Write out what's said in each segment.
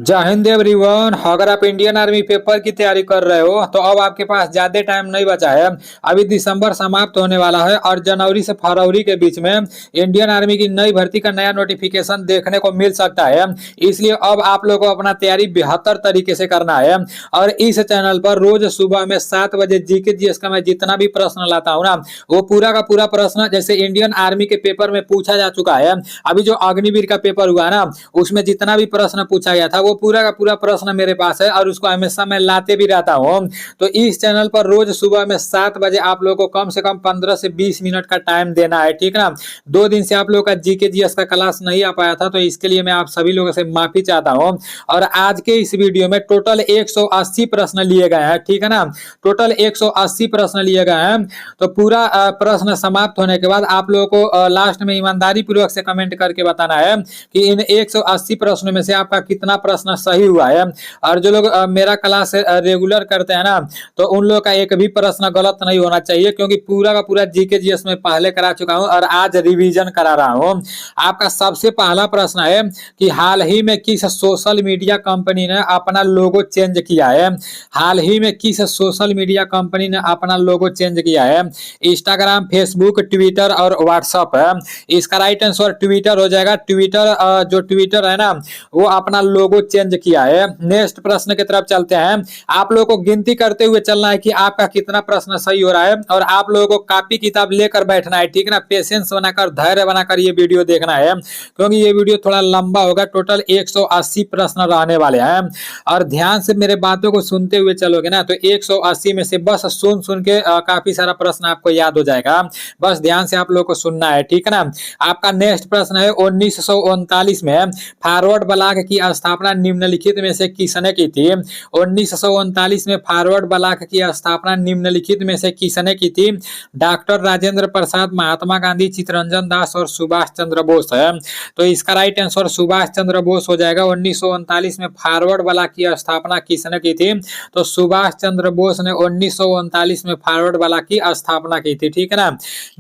जय हिंद एवरीवन। अगर आप इंडियन आर्मी पेपर की तैयारी कर रहे हो तो अब आपके पास ज्यादा टाइम नहीं बचा है। अभी दिसंबर समाप्त होने वाला है और जनवरी से फरवरी के बीच में इंडियन आर्मी की नई भर्ती का नया नोटिफिकेशन देखने को मिल सकता है। इसलिए अब आप लोगों को अपना तैयारी बेहतर तरीके से करना है और इस चैनल पर रोज सुबह में 7 बजे जीके जीएस का मैं जितना भी प्रश्न लाता हूँ ना, वो पूरा का पूरा प्रश्न जैसे इंडियन आर्मी के पेपर में पूछा जा चुका है। अभी जो अग्निवीर का पेपर हुआ ना, उसमें जितना भी प्रश्न पूछा गया था वो पूरा का पूरा प्रश्न मेरे पास है और उसको हमेशा मैं लाते भी रहता हूँ। तो इस चैनल पर रोज सुबह में 7 बजे आप लोगों को कम से कम 15 से 20 मिनट का टाइम देना है, ठीक ना। 2 दिन से आप लोगों का जीके जीएस का क्लास नहीं आ पाया था, तो इसके लिए मैं आप सभी लोगों से माफी चाहता हूँ। और आज के इस वीडियो में टोटल 180 प्रश्न लिए गए हैं, ठीक है ना। टोटल 180 प्रश्न लिए गए हैं। तो पूरा प्रश्न समाप्त होने के बाद आप लोगों को लास्ट में ईमानदारी पूर्वक से कमेंट करके बताना है कि इन 180 प्रश्नों में से आपका कितना प्रश्न सही हुआ है। और जो लोग मेरा क्लास रेगुलर करते हैं ना, तो उन लोगों का एक भी प्रश्न गलत नहीं होना चाहिए, क्योंकि पूरा का पूरा जीके जीएस में पहले करा चुका हूं और आज रिवीजन करा रहा हूं। आपका सबसे पहला प्रश्न है कि हाल ही में किस सोशल मीडिया कंपनी ने अपना लोगो चेंज किया है। हाल ही में किस सोशल मीडिया कंपनी ने अपना लोगो चेंज किया है। इंस्टाग्राम, फेसबुक, ट्विटर और व्हाट्सएप है। इसका राइट आंसर ट्विटर हो जाएगा। ट्विटर जो ट्विटर है ना, वो अपना लोगो चेंज किया है। नेक्स्ट प्रश्न की तरफ चलते हैं। आप लोगों को गिनती करते हुए चलना है कि आपका कितना प्रश्न सही हो रहा है, और आप लोगों को कॉपी किताब लेकर बैठना है, ठीक है ना। पेशेंस बनाकर, धैर्य बनाकर ये वीडियो देखना है, क्योंकि ये वीडियो थोड़ा लंबा होगा। टोटल 180 प्रश्न रहने वाले हैं और ध्यान से मेरे बातों को सुनते हुए चलोगे ना, तो 180 में से बस सुन सुन के काफी सारा प्रश्न आपको याद हो जाएगा। बस ध्यान से आप लोगों को सुनना है, ठीक है ना। आपका नेक्स्ट प्रश्न है 1939 में फॉरवर्ड ब्लॉक की स्थापना निम्नलिखित में से किसने की थी। 1939 में फॉरवर्ड ब्लॉक की स्थापना निम्नलिखित में से किसने की थी। डॉक्टर राजेंद्र प्रसाद, महात्मा गांधी, चित्तरंजन दास और सुभाष चंद्र बोस है। तो इसका राइट आंसर सुभाष चंद्र बोस हो जाएगा। 1939 में फॉरवर्ड ब्लॉक की स्थापना किसने की थी, तो सुभाष चंद्र बोस ने 1939 में फॉरवर्ड ब्लॉक की स्थापना की थी, ठीक है ना।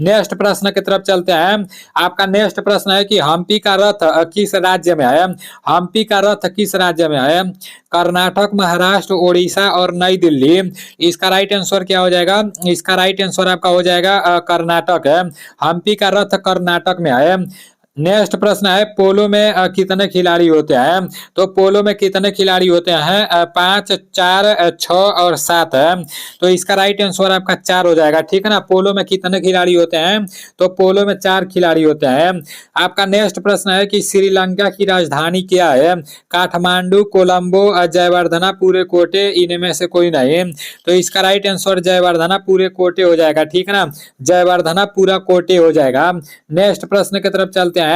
नेक्स्ट प्रश्न की तरफ चलते हैं। आपका नेक्स्ट प्रश्न है कि हम्पी का रथ किस राज्य में है। हम्पी का रथ किस राज्य में है। कर्नाटक, महाराष्ट्र, ओडिशा और नई दिल्ली। इसका राइट आंसर क्या हो जाएगा। इसका राइट आंसर आपका हो जाएगा कर्नाटक है। हम्पी का रथ कर्नाटक में है। नेक्स्ट प्रश्न है पोलो में कितने खिलाड़ी होते हैं। तो पोलो में कितने खिलाड़ी होते हैं, 5, 4, 6 और 7 है। तो इसका राइट आंसर आपका 4 हो जाएगा, ठीक है ना। पोलो में कितने खिलाड़ी होते हैं, तो पोलो में 4 खिलाड़ी होते हैं। आपका नेक्स्ट प्रश्न है कि श्रीलंका की राजधानी क्या है। काठमांडू, कोलंबो, जयवर्धना, पूरे कोटे, इनमें से कोई नहीं। तो इसका राइट आंसर जयवर्धना पूरे कोटे हो जाएगा, ठीक है ना। जयवर्धना पूरा कोटे हो जाएगा। नेक्स्ट प्रश्न की तरफ चलते हैं।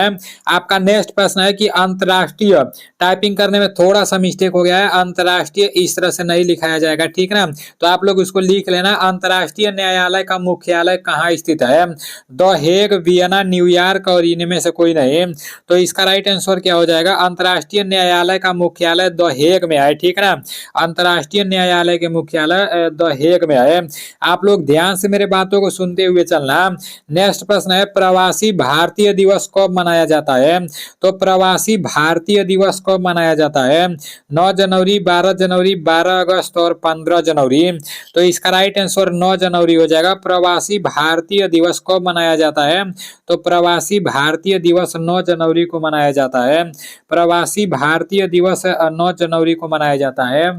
आपका नेक्स्ट प्रश्न है कि अंतरराष्ट्रीय, टाइपिंग करने में थोड़ा सा मिस्टेक हो गया है। अंतरराष्ट्रीय इस तरह से नहीं लिखाया जाएगा, ठीक है ना। तो आप लोग उसको लिख लेना। अंतरराष्ट्रीय न्यायालय का मुख्यालय कहाँ स्थित है। द हेग, वियना, न्यूयॉर्क और इनमें से कोई नहीं। तो इसका राइट आंसर क्या हो जाएगा। अंतरराष्ट्रीय न्यायालय का मुख्यालय द हेग में है, ठीक है ना। अंतरराष्ट्रीय न्यायालय के मुख्यालय द हेग में है। आप लोग ध्यान से मेरे बातों को सुनते हुए चलना। नेक्स्ट प्रश्न है प्रवासी भारतीय दिवस कब मनाया जाता है। तो प्रवासी भारतीय दिवस कब मनाया जाता है। 9 जनवरी, 12 जनवरी, 12 अगस्त और 15 जनवरी। तो इसका राइट आंसर 9 जनवरी हो जाएगा। प्रवासी भारतीय दिवस कब मनाया जाता है, तो प्रवासी भारतीय दिवस 9 जनवरी को मनाया जाता है। प्रवासी भारतीय दिवस 9 जनवरी को मनाया जाता है।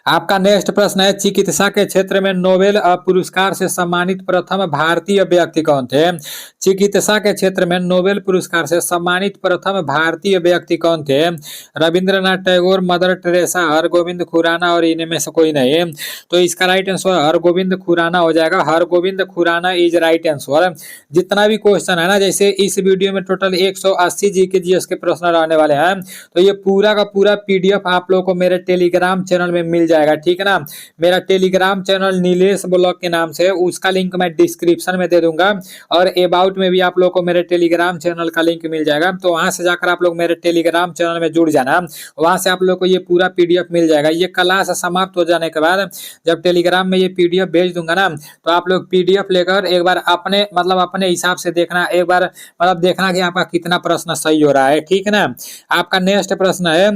आपका नेक्स्ट प्रश्न है चिकित्सा के क्षेत्र में नोबेल पुरस्कार से सम्मानित प्रथम भारतीय व्यक्ति कौन थे। चिकित्सा के क्षेत्र में नोबेल पुरस्कार से सम्मानित प्रथम भारतीय व्यक्ति कौन थे। रविंद्रनाथ टैगोर, मदर टेरेसा, हरगोविंद खुराना और इनमें से कोई नहीं। तो इसका राइट आंसर हरगोविंद खुराना हो जाएगा। Hargobind Khurana is right answer. जितना भी क्वेश्चन है ना, जैसे इस वीडियो में टोटल 180 जीके जीएस के प्रश्न रहने वाले हैं, तो ये पूरा का पूरा पीडीएफ आप लोगों को मेरे टेलीग्राम चैनल में मिल जाएगा, ठीक है ना। मेरा टेलीग्राम चैनल नीलेश ब्लॉग के नाम से, उसका लिंक मैं डिस्क्रिप्शन में दे दूंगा, और अबाउट में भी आप लोग को मेरे टेलीग्राम चैनल का लिंक मिल जाएगा। तो वहां से जाकर आप लोग मेरे टेलीग्राम चैनल में जुड़ जाना, वहां से आप लोग को ये पूरा पीडीएफ मिल जाएगा। ये क्लास समाप्त हो जाने के बाद जब टेलीग्राम में ये पीडीएफ भेज दूंगा ना, तो आप लोग पीडीएफ लेकर एक बार अपने मतलब अपने हिसाब से देखना, एक बार मतलब देखना कि आपका कितना प्रश्न सही हो रहा है, ठीक है ना। आपका नेक्स्ट प्रश्न है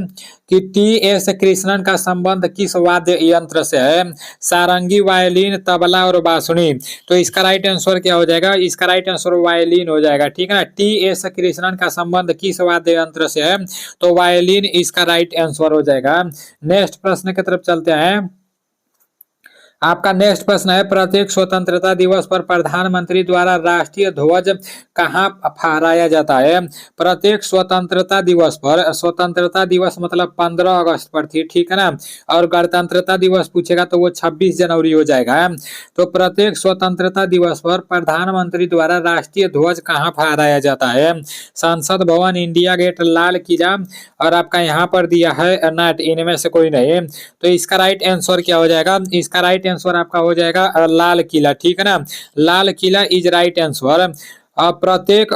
कि टी.एस. कृष्णन का संबंध किस वाद्य यंत्र से है? सारंगी, वायलिन, तबला और बांसुरी। तो इसका राइट आंसर क्या हो जाएगा? इसका राइट आंसर वायलिन हो जाएगा, ठीक है ना। टी.एस. कृष्णन का संबंध किस वाद्य यंत्र से है? तो वायलिन इसका राइट आंसर हो जाएगा। नेक्स्ट प्रश्न की तरफ चलते हैं। आपका नेक्स्ट प्रश्न है, प्रत्येक स्वतंत्रता दिवस पर प्रधानमंत्री द्वारा राष्ट्रीय ध्वज कहाँ फहराया जाता है? प्रत्येक स्वतंत्रता दिवस पर, स्वतंत्रता दिवस मतलब 15 अगस्त पर थी, ठीक है ना, और गणतंत्रता दिवस पूछेगा तो वो 26 जनवरी हो जाएगा। तो प्रत्येक स्वतंत्रता दिवस पर प्रधानमंत्री द्वारा राष्ट्रीय ध्वज कहाँ फहराया जाता है? संसद भवन, इंडिया गेट, लाल किला, और आपका यहाँ पर दिया है नाट, इनमें से कोई नहीं। तो इसका राइट आंसर क्या हो जाएगा? इसका राइट आंसर आपका हो जाएगा लाल किला, ठीक है ना। Lal Qila is right answer. प्रत्येक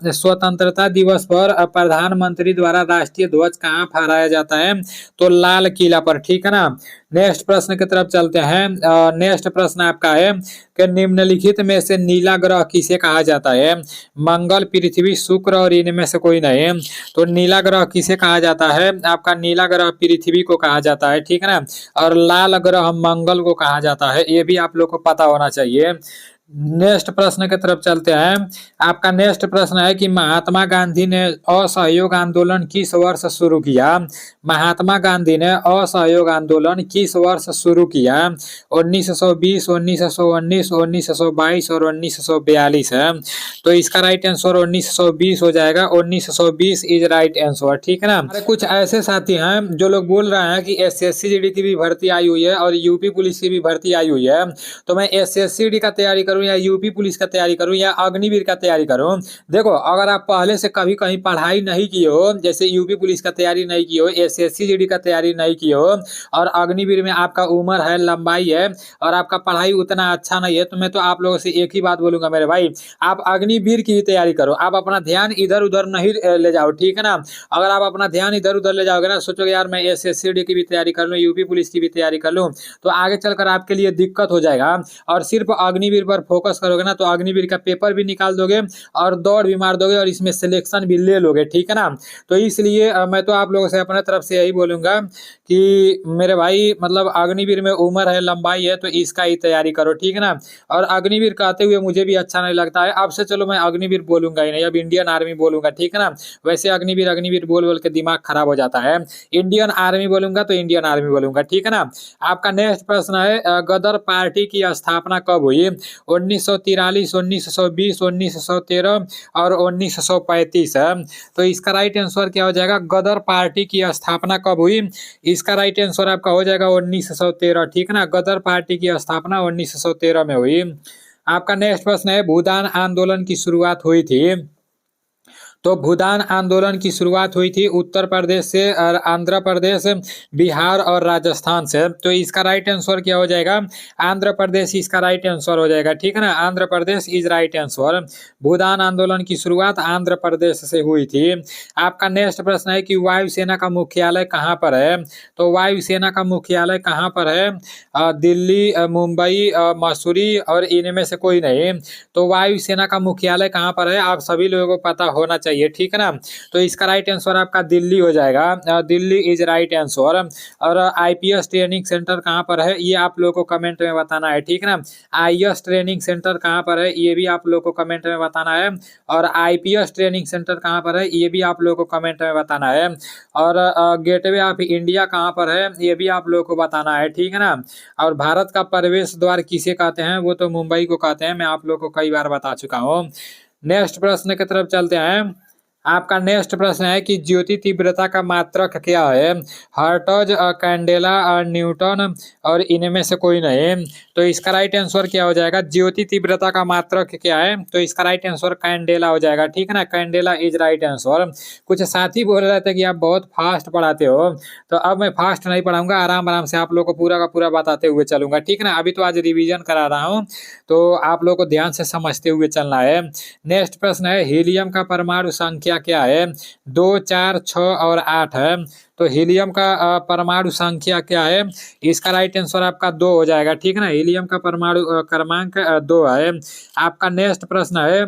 स्वतंत्रता दिवस पर प्रधानमंत्री द्वारा राष्ट्रीय ध्वज कहाँ फहराया जाता है? तो लाल किला पर, ठीक है ना। नेक्स्ट प्रश्न की तरफ चलते हैं। नेक्स्ट प्रश्न आपका है कि निम्नलिखित में से नीला ग्रह किसे कहा जाता है? मंगल, पृथ्वी, शुक्र और इनमें से कोई नहीं। तो नीला ग्रह किसे कहा जाता है? आपका नीला ग्रह पृथ्वी को कहा जाता है, ठीक है ना, और लाल ग्रह मंगल को कहा जाता है। ये भी आप लोग को पता होना चाहिए। नेक्स्ट प्रश्न की तरफ चलते हैं। आपका नेक्स्ट प्रश्न है कि महात्मा गांधी ने असहयोग आंदोलन किस वर्ष शुरू किया? महात्मा गांधी ने असहयोग आंदोलन किस वर्ष शुरू किया? 1920, 1919, 1922 और 1942 है। तो इसका राइट आंसर 1920 हो जाएगा। 1920 इज राइट आंसर, ठीक है ना। अरे कुछ ऐसे साथी हैं जो लोग बोल रहे हैं कि एसएससी जीडी की भी भर्ती आई हुई है और यूपी पुलिस की भी भर्ती आई हुई है, तो मैं एसएससी जीडी का तैयारी करूं या यूपी पुलिस का तैयारी करूं या अग्निवीर का तैयारी करूं? देखो, अगर आप पहले से कभी कहीं पढ़ाई नहीं की हो, जैसे यूपी पुलिस का तैयारी नहीं की हो, एसएससी जीडी का तैयारी नहीं की हो, और अग्निवीर में आपका उम्र है, लंबाई है, और आपका पढ़ाई उतना अच्छा नहीं है, तो मैं तो आप लोगों से एक ही बात बोलूंगा मेरे भाई, आप अग्निवीर की ही तैयारी करो। आप अपना ध्यान इधर उधर नहीं ले जाओ, ठीक है ना। अगर आप अपना ध्यान इधर उधर ले जाओगे ना, सोचोगे यार मैं एसएससी जीडी की भी तैयारी कर लूँ, यूपी पुलिस की भी तैयारी कर लूँ, तो आगे चलकर आपके लिए दिक्कत हो जाएगा। और सिर्फ अग्निवीर पर फोकस करोगे ना, तो अग्निवीर का पेपर भी निकाल दोगे और दौड़ भी मार दोगे और इसमें सिलेक्शन भी ले लोगे, ठीक है ना। तो इसलिए मैं तो आप लोगों से अपने तरफ से यही बोलूंगा कि मेरे भाई मतलब अग्निवीर में उम्र है, लंबाई है, तो इसका ही तैयारी करो, ठीक है ना। और अग्निवीर कहते हुए मुझे भी अच्छा नहीं लगता है, अब से चलो मैं अग्निवीर बोलूंगा ही नहीं, अब इंडियन आर्मी बोलूंगा, ठीक है ना। वैसे अग्निवीर अग्निवीर बोल बोल के दिमाग खराब हो जाता है। इंडियन आर्मी बोलूंगा तो इंडियन आर्मी बोलूंगा, ठीक है ना। आपका नेक्स्ट प्रश्न है, गदर पार्टी की स्थापना कब हुई? 1943, 1920, 1913 और 1935 है। तो इसका राइट आंसर क्या हो जाएगा? गदर पार्टी की स्थापना कब हुई? इसका राइट आंसर आपका हो जाएगा 1913, ठीक है ना। गदर पार्टी की स्थापना 1913 में हुई। आपका नेक्स्ट प्रश्न है, भूदान आंदोलन की शुरुआत हुई थी? तो भूदान आंदोलन की शुरुआत हुई थी उत्तर प्रदेश से और आंध्र प्रदेश, बिहार और राजस्थान से। तो इसका राइट आंसर क्या हो जाएगा? आंध्र प्रदेश इसका राइट आंसर हो जाएगा, ठीक है ना। Andhra Pradesh is right answer. भूदान आंदोलन की शुरुआत आंध्र प्रदेश से हुई थी। आपका नेक्स्ट प्रश्न है कि वायुसेना का मुख्यालय कहाँ पर है? तो वायुसेना का मुख्यालय कहाँ पर है? दिल्ली, मुंबई, मसूरी और इनमें से कोई नहीं। तो वायुसेना का मुख्यालय कहाँ पर है? आप सभी लोगों को पता होना चाहिए, ठीक है ना। तो इसका राइट आंसर आपका दिल्ली हो जाएगा। Delhi is right answer. और आईपीएस ट्रेनिंग सेंटर कहाँ पर है, ये आप लोगों को कमेंट में बताना है, ठीक है ना। आईएएस ट्रेनिंग सेंटर कहाँ पर है, ये भी आप लोगों को कमेंट में बताना है। और आईपीएस ट्रेनिंग सेंटर कहाँ पर है, ये भी आप लोगों को कमेंट में बताना है। और गेटवे ऑफ इंडिया कहाँ पर है, ये भी आप लोगों को बताना है, ठीक है ना। और भारत का प्रवेश द्वार किसे कहते हैं? वो तो मुंबई को कहते हैं, मैं आप लोगों को कई बार बता चुका हूँ। नेक्स्ट प्रश्न की तरफ चलते हैं। आपका नेक्स्ट प्रश्न है कि ज्योति तीव्रता का मात्रक क्या है? हर्ट्ज, कैंडेला, न्यूटन और इनमें से कोई नहीं। तो इसका राइट आंसर क्या हो जाएगा? ज्योति तीव्रता का मात्रक क्या है? तो इसका राइट आंसर कैंडेला हो जाएगा, ठीक है ना। Candela is right answer. कुछ साथी बोल रहे थे कि आप बहुत फास्ट पढ़ाते हो, तो अब मैं फास्ट नहीं पढ़ाऊंगा, आराम आराम से आप लोग को पूरा का पूरा बताते हुए चलूंगा, ठीक है ना। अभी तो आज रिवीजन करा रहा हूँ, तो आप लोग को ध्यान से समझते हुए चलना है। नेक्स्ट प्रश्न है, हीलियम का परमाणु संख्या क्या है? 2, 4, 6 और 8 है। तो हीलियम का परमाणु संख्या क्या है? इसका राइट आंसर आपका 2 हो जाएगा, ठीक है ना। हीलियम का परमाणु क्रमांक 2 है। आपका नेक्स्ट प्रश्न है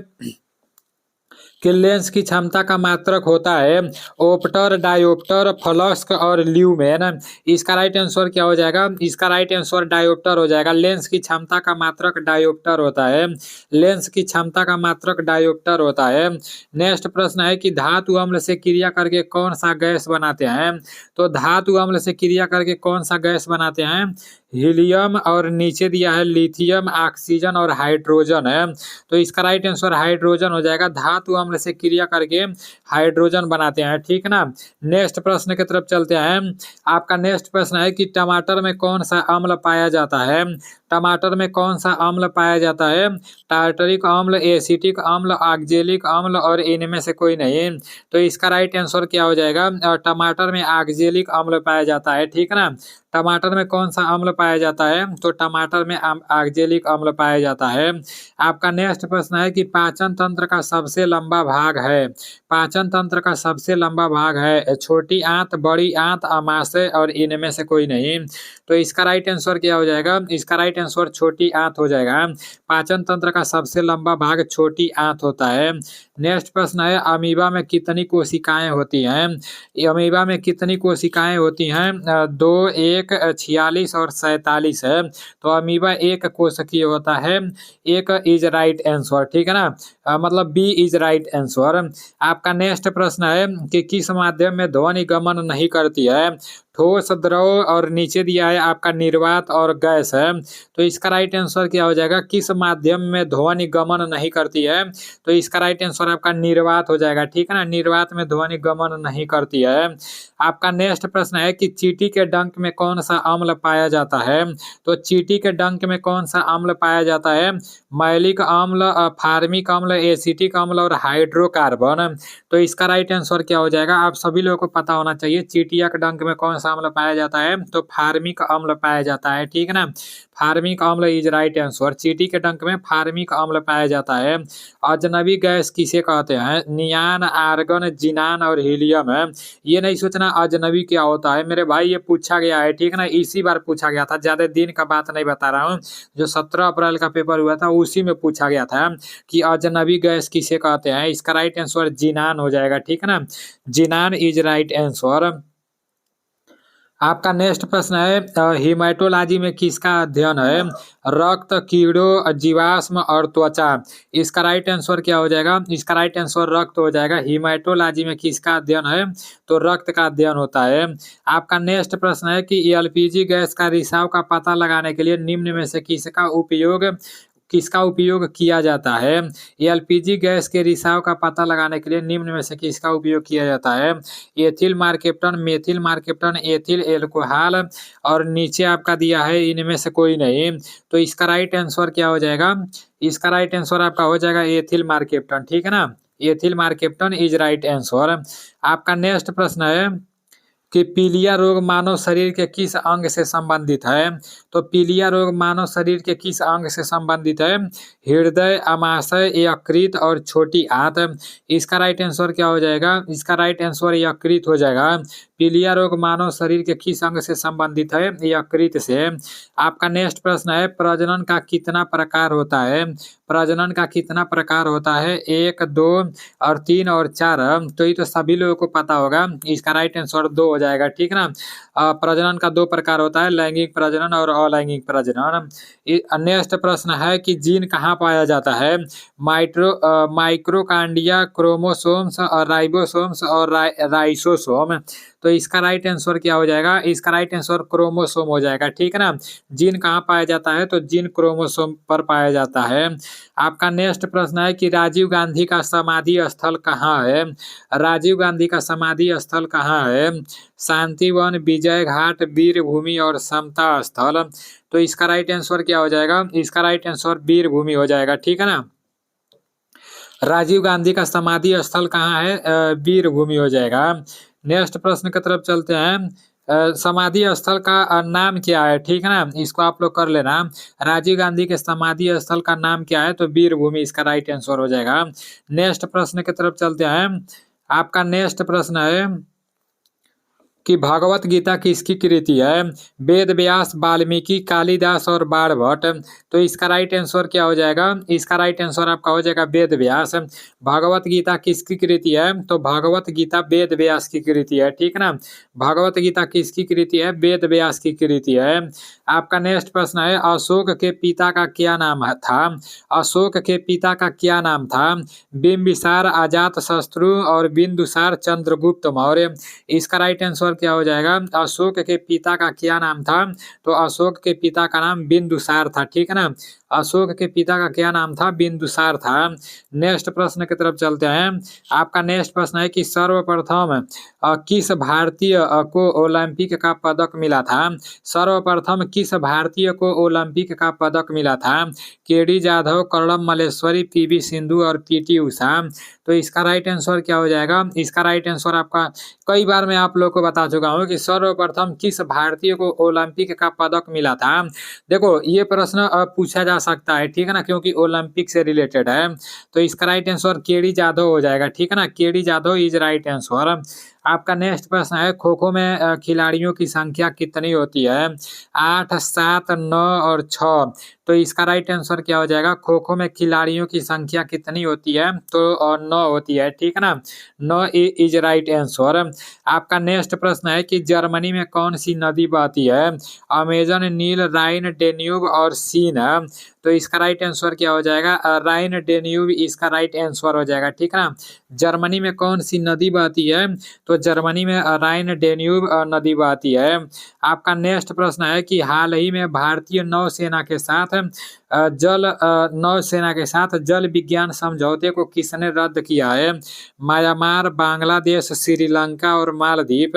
कि लेंस की क्षमता का मात्रक होता है ओप्टर, डायोप्टर, फ्लक्स और ल्यूमेन। इसका राइट आंसर क्या हो जाएगा? इसका राइट आंसर डायोप्टर हो जाएगा। लेंस की क्षमता का मात्रक डायोप्टर होता है। लेंस की क्षमता का मात्रक डायोप्टर होता है। नेक्स्ट प्रश्न है कि धातु अम्ल से क्रिया करके कौन सा गैस बनाते हैं? तो धातु अम्ल से क्रिया करके कौन सा गैस बनाते हैं? हीलियम, और नीचे दिया है लिथियम, ऑक्सीजन और हाइड्रोजन है। तो इसका राइट आंसर हाइड्रोजन हो जाएगा। धातु अम्ल से क्रिया करके हाइड्रोजन बनाते हैं, ठीक है ना। नेक्स्ट प्रश्न की तरफ चलते हैं। आपका नेक्स्ट प्रश्न है कि टमाटर में कौन सा अम्ल पाया जाता है? टमाटर में कौन सा अम्ल पाया जाता है? टार्टरिक अम्ल, एसिटिक अम्ल, ऑक्जेलिक अम्ल और इनमें से कोई नहीं। तो इसका राइट आंसर क्या हो जाएगा? टमाटर में ऑक्जेलिक अम्ल पाया जाता है, ठीक है ना। टमाटर में कौन सा अम्ल पाया जाता है? तो टमाटर में ऑक्जेलिक अम्ल पाया जाता है। आपका नेक्स्ट प्रश्न है कि पाचन तंत्र का सबसे लंबा भाग है। पाचन तंत्र का सबसे लंबा भाग है छोटी आंत, बड़ी आंत, आमाशय और इनमें से कोई नहीं। तो इसका राइट आंसर क्या हो जाएगा? इसका राइट आंसर छोटी आंत हो जाएगा। पाचन तंत्र का सबसे लंबा भाग छोटी आंत होता है। नेक्स्ट प्रश्न है, अमीबा में कितनी कोशिकाएं होती हैं? अमीबा में कितनी कोशिकाएं होती हैं? 2, 1, 46 और 47 है। तो अमीबा एक कोशिकीय होता है। एक इज राइट आंसर, ठीक है ना। मतलब बी इज राइट आंसर। आपका नेक्स्ट प्रश्न है कि किस माध्यम में ध्वनि गमन नहीं करती है? ठोस, द्रव और नीचे दिया है आपका निर्वात और गैस है। तो इसका राइट आंसर क्या हो जाएगा? किस माध्यम में ध्वनि गमन नहीं करती है? तो इसका राइट आंसर आपका निर्वात हो जाएगा, ठीक है ना। निर्वात में ध्वनि गमन नहीं करती है। आपका नेक्स्ट प्रश्न है कि चींटी के डंक में कौन सा अम्ल पाया जाता है? तो चींटी के डंक में कौन सा अम्ल पाया जाता है? मैलिक अम्ल, फार्मिक अम्ल, एसिटिक अम्ल और हाइड्रोकार्बन। तो इसका राइट आंसर क्या हो जाएगा? आप सभी लोगों को पता होना चाहिए चींटिया के डंक में कौन सा अम्ल पाया जाता है? तो फार्मिक अम्ल पाया जाता है, ठीक है ना। फार्मिक अम्ल इज राइट आंसर। चींटी के डंक में फार्मिक अम्ल पाया जाता है। अजनबी गैस किसे कहते हैं? नियान, आर्गन, जिनान और हीलियम है। ये नहीं सोचना अजनबी क्या होता है मेरे भाई, ये पूछा गया है, ठीक है ना। इसी बार पूछा गया था, ज्यादा दिन का बात नहीं बता रहा हूँ। जो 17 अप्रैल का पेपर हुआ था उसी में पूछा गया था कि अजनबी गैस किसे कहते हैं। इसका राइट आंसर जिनान हो जाएगा, ठीक है ना। जिनान इज राइट आंसर। आपका नेक्स्ट प्रश्न है हीमेटोलॉजी में किसका अध्ययन है? रक्त, कीड़ों, जीवाश्म और त्वचा। इसका राइट आंसर क्या हो जाएगा? इसका राइट आंसर रक्त हो जाएगा। हीमेटोलॉजी में किसका अध्ययन है? तो रक्त का अध्ययन होता है। आपका नेक्स्ट प्रश्न है कि एलपीजी गैस का रिसाव का पता लगाने के लिए निम्न में से किसका उपयोग किया जाता है? एलपीजी गैस के रिसाव का पता लगाने के लिए निम्न में से किसका उपयोग किया जाता है? Ethyl mercaptan, methyl mercaptan, ethyl alcohol और नीचे आपका दिया है इनमें से कोई नहीं। तो इसका राइट आंसर क्या हो जाएगा? इसका राइट आंसर आपका हो जाएगा एथिल मार्केप्टन, ठीक है ना। Ethyl mercaptan is right answer. आपका नेक्स्ट प्रश्न है कि पीलिया रोग मानव शरीर के किस अंग से संबंधित है? तो पीलिया रोग मानव शरीर के किस अंग से संबंधित है? हृदय, अमाशय, यकृत और छोटी आंत। इसका राइट आंसर क्या हो जाएगा? इसका राइट आंसर यकृत हो जाएगा। पीलिया रोग मानव शरीर के किस अंग से संबंधित है? यकृत से। आपका नेक्स्ट प्रश्न है प्रजनन का कितना प्रकार होता है? प्रजनन का कितना प्रकार होता है? 1, 2 और 3 और 4। तो ये तो सभी लोगों को पता होगा। इसका राइट आंसर 2 हो जाएगा, ठीक है ना। प्रजनन का 2 प्रकार होता है, लैंगिक प्रजनन और अलैंगिक प्रजनन। नेक्स्ट प्रश्न है कि जीन कहाँ पाया जाता है? माइक्रोकांडिया, क्रोमोसोम्स और राइबोसोम्स और राइसोसोम। तो इसका राइट आंसर क्या हो जाएगा? इसका राइट आंसर क्रोमोसोम हो जाएगा, ठीक है ना। जीन कहाँ पाया जाता है? तो जीन क्रोमोसोम पर पाया जाता है। आपका नेक्स्ट प्रश्न है कि राजीव गांधी का समाधि स्थल कहाँ है? राजीव गांधी का समाधि स्थल कहाँ है? शांतिवन, विजय घाट, वीर भूमि और समता स्थल। तो इसका राइट आंसर क्या हो जाएगा? इसका राइट आंसर वीर भूमि हो जाएगा, ठीक है ना। राजीव गांधी का समाधि स्थल कहाँ है? वीर भूमि हो जाएगा। नेक्स्ट प्रश्न की तरफ चलते हैं। समाधि स्थल का नाम क्या है? ठीक है ना, इसको आप लोग कर लेना। राजीव गांधी के समाधि स्थल का नाम क्या है? तो वीर भूमि इसका राइट आंसर हो जाएगा। नेक्स्ट प्रश्न की तरफ चलते हैं। आपका नेक्स्ट प्रश्न है कि भगवत गीता किसकी कृति है? वेद व्यास, वाल्मीकि, कालिदास और बाणभट्ट। तो इसका राइट आंसर क्या हो जाएगा? इसका राइट आंसर आपका हो जाएगा वेद व्यास। भगवत गीता किसकी कृति है? तो भगवत गीता वेद व्यास की कृति है, ठीक है ना। भगवत गीता किसकी कृति है? वेद व्यास की कृति है। आपका नेक्स्ट प्रश्न है अशोक के पिता का क्या नाम था? अशोक के पिता का क्या नाम था? बिंबिसार, अजातशत्रु और बिंदुसार चंद्रगुप्त मौर्य। इसका राइट आंसर क्या हो जाएगा? अशोक के पिता का क्या नाम था? तो अशोक के पिता का नाम बिंदुसार था, ठीक है ना। अशोक के पिता का क्या नाम था? बिंदुसार था। नेक्स्ट प्रश्न की तरफ चलते हैं। आपका नेक्स्ट प्रश्न है कि सर्वप्रथम किस भारतीय को ओलंपिक का पदक मिला था? सर्वप्रथम किस भारतीय को ओलंपिक का पदक मिला था? केडी जाधव, कर्णम मल्लेश्वरी, पीवी सिंधु और पीटी उषा। तो इसका राइट आंसर क्या हो जाएगा? इसका राइट आंसर आपका, कई बार मैं आप लोग को बता चुका हूँ कि सर्वप्रथम किस भारतीय को ओलंपिक का पदक मिला था। देखो ये प्रश्न पूछा जा सकता है, ठीक है ना, क्योंकि ओलंपिक से रिलेटेड है। तो इसका राइट आंसर केडी जाधव हो जाएगा, ठीक है ना। KD Jadhav is right answer. आपका नेक्स्ट प्रश्न है खो-खो में खिलाड़ियों की संख्या कितनी होती है? 8, 7, 9 और 6। तो इसका राइट आंसर क्या हो जाएगा? खो-खो में खिलाड़ियों की संख्या कितनी होती है? तो 9 होती है, ठीक है ना। 9 इज राइट आंसर। आपका नेक्स्ट प्रश्न है कि जर्मनी में कौन सी नदी बहती है? अमेजन, नील, राइन, डेन्यूब और सीन। तो इसका राइट आंसर क्या हो जाएगा? राइन डेन्यूब इसका राइट आंसर हो जाएगा, ठीक है ना। जर्मनी में कौन सी नदी बहती है? तो जर्मनी में राइन डेन्यूब नदी बहती है। आपका नेक्स्ट प्रश्न है कि हाल ही में भारतीय नौसेना के साथ नौसेना के साथ जल विज्ञान समझौते को किसने रद्द किया है? म्यांमार, बांग्लादेश, श्रीलंका और मालदीव।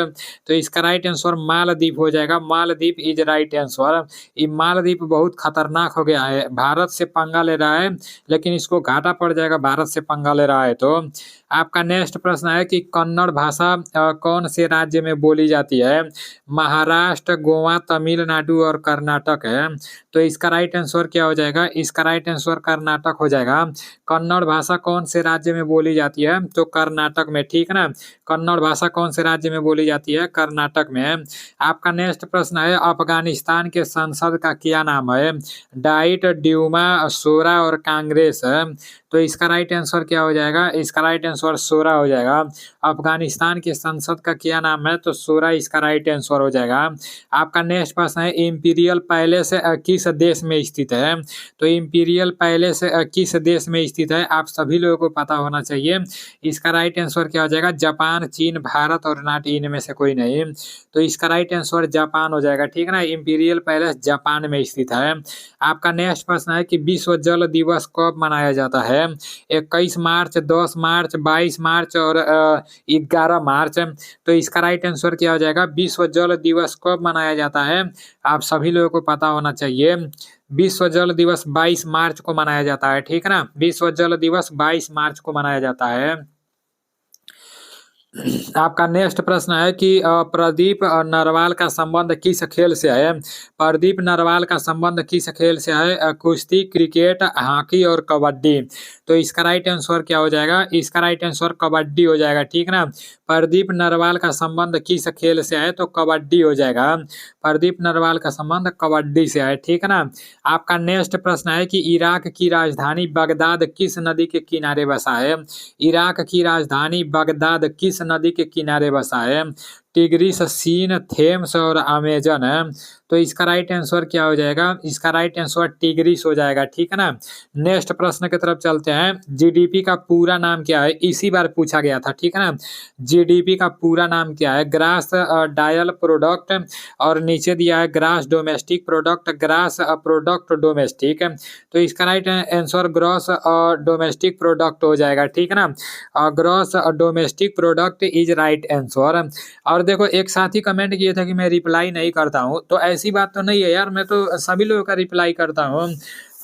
तो इसका राइट आंसर मालदीव हो जाएगा। Maldives is right answer. ये मालदीव बहुत खतरनाक हो गया है, भारत से पंगा ले रहा है, लेकिन इसको घाटा पड़ जाएगा भारत से पंगा ले रहा है। तो आपका नेक्स्ट प्रश्न है कि कन्नड़ भाषा कौन से राज्य में बोली जाती है? महाराष्ट्र, गोवा, तमिलनाडु और कर्नाटक है। तो इसका राइट आंसर क्या हो जाएगा? इसका राइट आंसर कर्नाटक हो जाएगा। कन्नड़ भाषा कौन से राज्य में बोली जाती है? तो कर्नाटक में, ठीक है ना। कन्नड़ भाषा कौन से राज्य में बोली जाती है? कर्नाटक में। आपका नेक्स्ट प्रश्न है अफगानिस्तान के संसद का क्या नाम है? डाइट, ड्यूमा, शोरा और कांग्रेस है। तो इसका राइट आंसर क्या हो जाएगा? इसका राइट आंसर शोरा हो जाएगा। अफगानिस्तान के संसद का क्या नाम है? तो शोरा इसका राइट आंसर हो जाएगा। आपका नेक्स्ट प्रश्न है इंपीरियल पैलेस किस देश में स्थित है? तो इंपीरियल पैलेस किस देश में स्थित है? आप सभी लोगों को पता होना चाहिए। इसका राइट आंसर क्या हो जाएगा? जापान, चीन, भारत और नॉट इनमें से कोई नहीं। तो इसका राइट आंसर जापान हो जाएगा, ठीक है ना। इंपीरियल पैलेस जापान में स्थित है। आपका नेक्स्ट प्रश्न है कि विश्व जल दिवस कब मनाया जाता है? 21 मार्च, 10 मार्च, 22 मार्च और 11 मार्च। तो इसका राइट आंसर क्या हो जाएगा? विश्व जल दिवस कब मनाया जाता है? आप सभी लोगों को पता होना चाहिए। विश्व जल दिवस 22 मार्च को मनाया जाता है, ठीक है ना। विश्व जल दिवस 22 मार्च को मनाया जाता है। आपका नेक्स्ट प्रश्न है कि प्रदीप नरवाल का संबंध किस खेल से है? प्रदीप नरवाल का संबंध किस खेल से है? कुश्ती, क्रिकेट, हॉकी और कबड्डी। तो इसका राइट आंसर क्या हो जाएगा? इसका राइट आंसर कबड्डी हो जाएगा, ठीक है ना। प्रदीप नरवाल का संबंध किस खेल से है? तो कबड्डी हो जाएगा। प्रदीप नरवाल का संबंध कबड्डी से है, ठीक है ना। आपका नेक्स्ट प्रश्न है कि इराक की राजधानी बगदाद किस नदी के किनारे बसा है? इराक की राजधानी बगदाद किस नदी के किनारे बसा है? टिग्रिस, सीन, थेम्स और अमेजन है। तो इसका राइट आंसर क्या हो जाएगा? इसका राइट आंसर टिग्रिस हो जाएगा, ठीक है ना। नेक्स्ट प्रश्न की तरफ चलते हैं। जीडीपी का पूरा नाम क्या है? इसी बार पूछा गया था, ठीक है ना। जीडीपी का पूरा नाम क्या है? ग्रास डायल प्रोडक्ट, और नीचे दिया है grass domestic product, grass product domestic. तो इसका right answer gross domestic product हो जाएगा, ठीक है ना। Gross domestic product is right answer. और देखो, एक साथी कमेंट किए थे कि मैं रिप्लाई नहीं करता हूँ, तो ऐसी बात तो नहीं है यार, मैं तो सभी लोगों का रिप्लाई करता हूँ।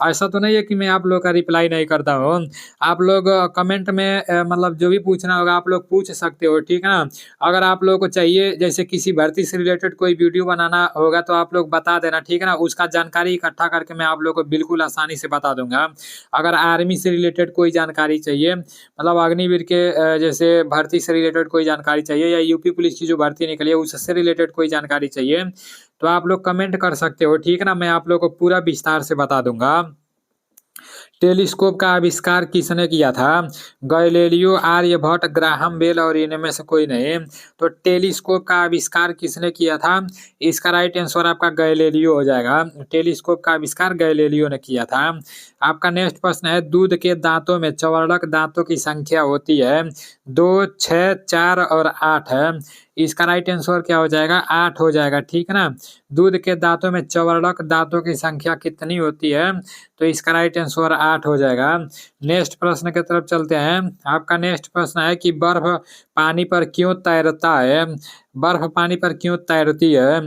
ऐसा तो नहीं है कि मैं आप लोग का रिप्लाई नहीं करता हूँ। आप लोग कमेंट में मतलब जो भी पूछना होगा आप लोग पूछ सकते हो, ठीक है ना। अगर आप लोगों को चाहिए जैसे किसी भर्ती से रिलेटेड कोई वीडियो बनाना होगा तो आप लोग बता देना, ठीक है ना। उसका जानकारी इकट्ठा करके मैं आप लोग को बिल्कुल आसानी से बता दूंगा। अगर आर्मी से रिलेटेड कोई जानकारी चाहिए, मतलब अग्निवीर के जैसे भर्ती से रिलेटेड कोई जानकारी चाहिए, या यूपी पुलिस की जो भर्ती निकली है उससे रिलेटेड कोई जानकारी चाहिए, तो आप लोग कमेंट कर सकते हो, ठीक है ना। मैं आप लोग को पूरा विस्तार से बता दूंगा। टेलीस्कोप का आविष्कार किसने किया था? गैलीलियो, आर्यभट्ट, ग्राहम बेल और इनमें से कोई नहीं। तो टेलीस्कोप का आविष्कार किसने किया था? इसका राइट आंसर आपका गैलीलियो हो जाएगा। टेलीस्कोप का आविष्कार गैलीलियो ने किया था। आपका नेक्स्ट प्रश्न है, दूध के दांतों में चौवर्णक दांतों की संख्या होती है 2, 6, 4 और 8 है। इसका राइट आंसर क्या हो जाएगा? 8 हो जाएगा, ठीक है ना। दूध के दांतों में चौवर्णक दांतों की संख्या कितनी होती है? तो इसका राइट आंसर 8 हो जाएगा। नेक्स्ट प्रश्न की तरफ चलते हैं। आपका नेक्स्ट प्रश्न है कि बर्फ पानी पर क्यों तैरता है? बर्फ पानी पर क्यों तैरती है?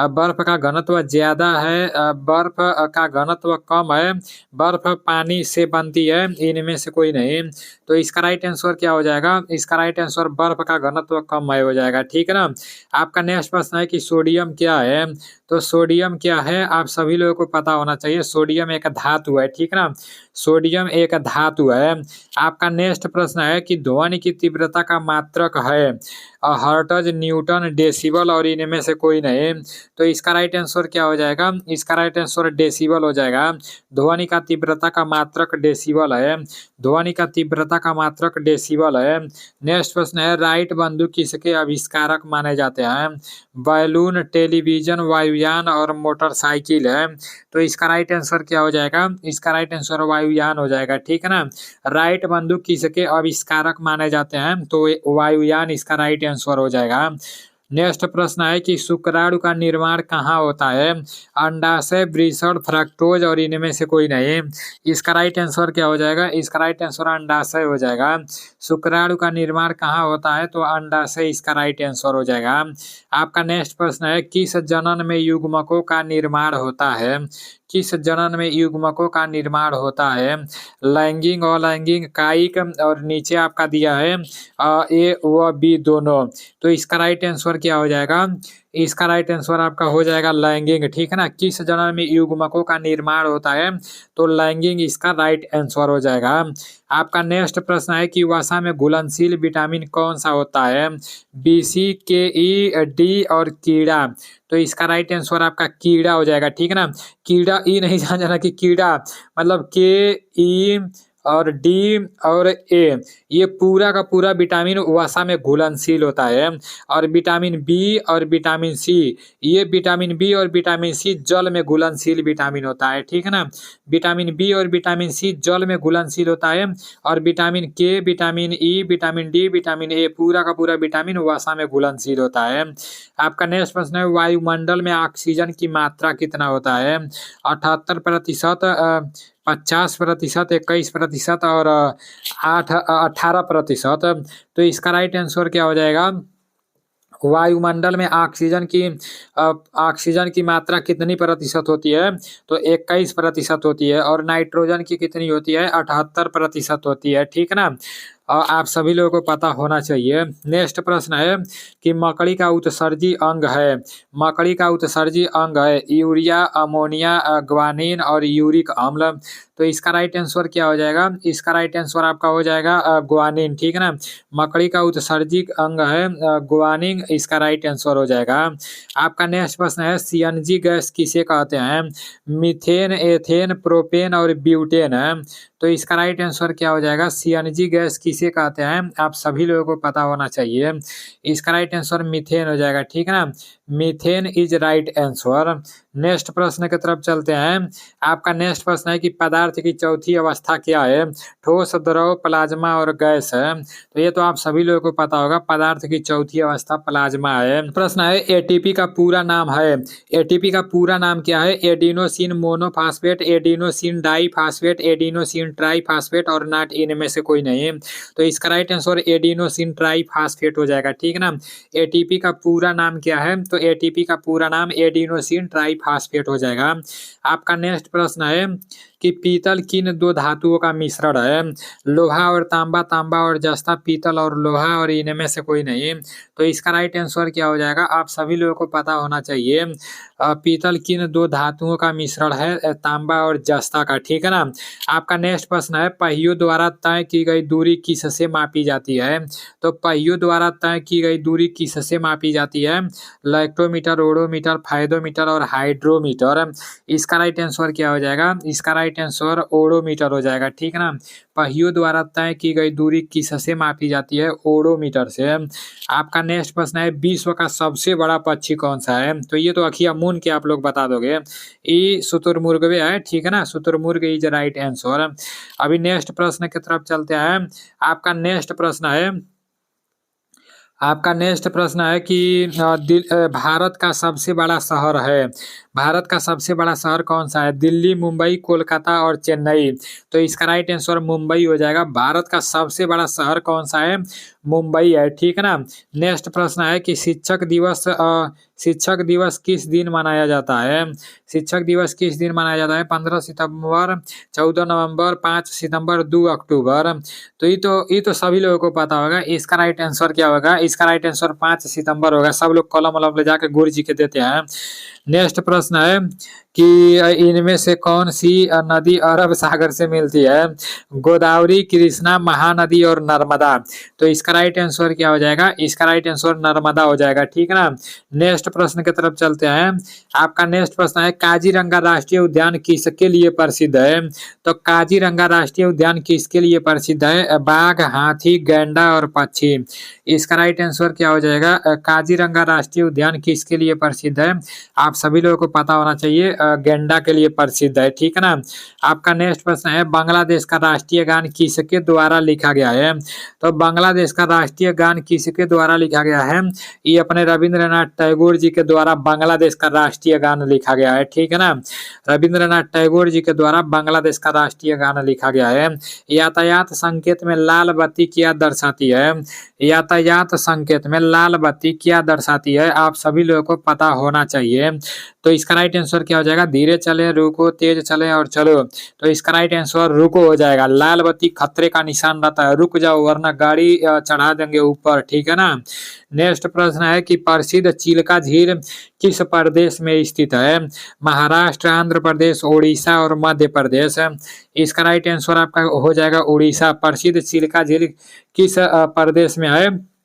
बर्फ का घनत्व ज्यादा है, बर्फ का घनत्व कम है, बर्फ पानी से बनती है, इनमें से कोई नहीं। तो इसका राइट आंसर क्या हो जाएगा? इसका राइट आंसर बर्फ का घनत्व कम है हो जाएगा, ठीक है ना। आपका नेक्स्ट प्रश्न है कि सोडियम क्या है? तो सोडियम क्या है आप सभी लोगों को पता होना चाहिए। सोडियम एक धातु है, ठीक है ना। सोडियम एक धातु है। आपका नेक्स्ट प्रश्न है कि ध्वनि की तीव्रता का मात्रक है हर्ट्ज, न्यूटन, डेसिबल और इनमें से कोई नहीं। तो इसका राइट आंसर क्या हो जाएगा? इसका राइट आंसर डेसिबल हो जाएगा। ध्वनि का तीव्रता का मात्रक डेसिबल है। ध्वनि का तीव्रता का मात्रक डेसिबल है। नेक्स्ट प्रश्न है, राइट बंदूक किसके आविष्कारक माने जाते हैं? बैलून, टेलीविजन, वायुयान और मोटरसाइकिल है। तो इसका राइट आंसर क्या हो जाएगा? इसका राइट आंसर वायुयान हो जाएगा, ठीक है ना। राइट बंदूक किसके आविष्कारक माने जाते हैं? तो वायुयान इसका राइट आंसर हो जाएगा। नेक्स्ट प्रश्न है कि शुक्राणु का निर्माण कहाँ होता है? अंडाशय, वृषण, फ्रक्टोज और इनमें से कोई नहीं। इसका राइट आंसर क्या हो जाएगा? इसका राइट आंसर अंडाशय हो जाएगा। शुक्राणु का निर्माण कहाँ होता है? तो अंडाशय इसका राइट आंसर हो जाएगा। आपका नेक्स्ट प्रश्न है, किस जनन में युग्मकों का निर्माण होता है? किस जनन में युग्मकों का निर्माण होता है? लैंगिक, अलैंगिक, कायिक और नीचे आपका दिया है ए व बी दोनों। तो इसका राइट आंसर क्या हो जाएगा? इसका राइट आंसर आपका हो जाएगा लैंगिक, ठीक है ना। किस जनन में युग्मकों का निर्माण होता है? तो लैंगिक इसका राइट आंसर हो जाएगा। आपका नेक्स्ट प्रश्न है कि वसा में घुलनशील विटामिन कौन सा होता है? बी, सी, के, ई, डी और कीड़ा। तो इसका राइट आंसर आपका कीड़ा हो जाएगा, ठीक है ना। कीड़ा ई नहीं जाना कि कीड़ा, मतलब के, ई और डी और ए, ये पूरा का पूरा विटामिन वसा में घुलनशील होता है। और विटामिन बी और विटामिन सी, ये विटामिन बी और विटामिन सी जल में घुलनशील विटामिन होता है, ठीक है ना। विटामिन बी और विटामिन सी जल में घुलनशील होता है। और विटामिन के, vitamin E, vitamin D, vitamin A, पूरा का पूरा विटामिन वसा में घुलनशील होता है। आपका नेक्स्ट प्रश्न है, वायुमंडल में ऑक्सीजन की मात्रा कितना होता है? 78%, 50%, 21% और 18%। तो इसका राइट आंसर क्या हो जाएगा? वायुमंडल में ऑक्सीजन की मात्रा कितनी प्रतिशत होती है? तो 21% होती है। और नाइट्रोजन की कितनी होती है? 78% होती है, ठीक है ना। आप सभी लोगों को पता होना चाहिए। नेक्स्ट प्रश्न है कि मकड़ी का उत्सर्जी अंग है। मकड़ी का उत्सर्जी अंग है यूरिया, अमोनिया, ग्वानिन और यूरिक अम्ल। तो इसका राइट आंसर क्या हो जाएगा? इसका राइट आंसर आपका हो जाएगा ग्वानिन, ठीक है ना। मकड़ी का उत्सर्जी अंग है ग्वानिन, इसका राइट आंसर हो जाएगा। आपका नेक्स्ट प्रश्न है, सीएनजी गैस किसे कहते हैं? मीथेन, एथेन, प्रोपेन और ब्यूटेन है। तो इसका राइट आंसर क्या हो जाएगा? सीएनजी गैस किसे किसे कहते हैं आप सभी लोगों को पता होना चाहिए। इसका राइट आंसर मीथेन हो जाएगा, ठीक है ना। Methane is right answer. Next प्रश्न की तरफ चलते हैं। आपका नेक्स्ट प्रश्न है कि पदार्थ की चौथी अवस्था क्या है? ठोस, द्रव, प्लाज्मा और गैस है। तो ये तो आप सभी लोगों को पता होगा, पदार्थ की चौथी अवस्था प्लाज्मा है। प्रश्न है एटीपी का पूरा नाम है। एटीपी का पूरा नाम क्या है? Adenosine monophosphate, adenosine diphosphate, adenosine triphosphate और नॉट इनमें से कोई नहीं। तो इसका राइट आंसर एडिनोसिन ट्राइफास्फेट हो जाएगा, ठीक है ना। एटीपी का पूरा नाम क्या है? तो एटीपी का पूरा नाम एडिनोसिन ट्राइफास्फेट हो जाएगा। आपका नेक्स्ट प्रश्न है कि पीतल किन दो धातुओं का मिश्रण है? लोहा और तांबा, तांबा और जस्ता, पीतल और लोहा और इनमें से कोई नहीं। तो इसका राइट आंसर क्या हो जाएगा? आप सभी लोगों को पता होना चाहिए, पीतल किन दो धातुओं का मिश्रण है? तांबा और जस्ता का, ठीक है ना। आपका नेक्स्ट प्रश्न है पहियों द्वारा तय की गई दूरी किससे मापी जाती है? तो पहियों द्वारा तय की गई दूरी किससे मापी जाती है? लैक्टोमीटर, ओडोमीटर, फाइडोमीटर और हाइड्रोमीटर। इसका राइट आंसर क्या हो जाएगा? इसका राइट आंसर ओडोमीटर हो जाएगा, ठीक है ना। पहियों द्वारा तय की गई दूरी किससे मापी जाती है? ओडोमीटर से। आपका नेक्स्ट प्रश्न है विश्व का सबसे बड़ा पक्षी कौन सा है? तो ये तो अखिया मून के आप लोग बता दोगे, ये शुतुरमुर्ग है, ठीक है ना। शुतुरमुर्ग इज राइट आंसर। अभी नेक्स्ट प्रश्न की तरफ चलते हैं। आपका नेक्स्ट प्रश्न है कि भारत का सबसे बड़ा शहर है। भारत का सबसे बड़ा शहर कौन सा है? दिल्ली, मुंबई, कोलकाता और चेन्नई। तो इसका राइट आंसर मुंबई हो जाएगा। भारत का सबसे बड़ा शहर कौन सा है? मुंबई है, ठीक है ना। नेक्स्ट प्रश्न है कि शिक्षक दिवस किस दिन मनाया जाता है? शिक्षक दिवस किस दिन मनाया जाता है? 15 सितंबर, 14 नवंबर, 5 सितंबर, 2 अक्टूबर। तो ये तो सभी लोगों को पता होगा। इसका राइट आंसर क्या होगा? इसका राइट आंसर 5 सितंबर होगा। सब लोग कलम वलम ले जाके गुरु जी के देते हैं। नेक्स्ट प्रश्न है कि इनमें से कौन सी नदी अरब सागर से मिलती है? गोदावरी, कृष्णा, महानदी और नर्मदा। तो इसका राइट आंसर क्या हो जाएगा? इसका राइट आंसर नर्मदा हो जाएगा, ठीक है ना। नेक्स्ट प्रश्न की तरफ चलते हैं। आपका नेक्स्ट प्रश्न है काजीरंगा राष्ट्रीय उद्यान किसके लिए प्रसिद्ध है? तो काजीरंगा राष्ट्रीय उद्यान किसके लिए प्रसिद्ध है? बाघ, हाथी, गैंडा और पक्षी। इसका राइट आंसर क्या हो जाएगा? काजीरंगा राष्ट्रीय उद्यान किसके लिए प्रसिद्ध है? आप सभी लोगों को पता होना चाहिए, गैंडा के लिए प्रसिद्ध है, ठीक है ना। आपका नेक्स्ट प्रश्न है बांग्लादेश का राष्ट्रीय गान किसके द्वारा लिखा गया है? तो बांग्लादेश का राष्ट्रीय गान किसके द्वारा लिखा गया है? ये अपने रविंद्रनाथ टैगोर जी के द्वारा बांग्लादेश का राष्ट्रीय गान लिखा गया है, ठीक है ना। रविंद्रनाथ टैगोर जी के द्वारा बांग्लादेश का राष्ट्रीय गान लिखा गया है। यातायात संकेत में लाल बत्ती क्या दर्शाती है? यातायात संकेत में लाल बत्ती क्या दर्शाती है? आप सभी लोगों को पता होना चाहिए। तो इसका राइट आंसर क्या हो जाएगा? धीरे चले, रुको, तेज चले और चलो। तो इसका राइट आंसर रुको हो जाएगा। लाल बत्ती खतरे का निशान रहता है, रुक जाओ वरना गाड़ी चढ़ा देंगे ऊपर, ठीक है ना। नेक्स्ट प्रश्न है कि प्रसिद्ध चिल्का झील किस प्रदेश में स्थित है? महाराष्ट्र, आंध्र प्रदेश, ओडिशा और मध्य प्रदेश। इसका राइट आंसर आपका हो जाएगा उड़ीसा। प्रसिद्ध चिल्का झील किस प्रदेश में है?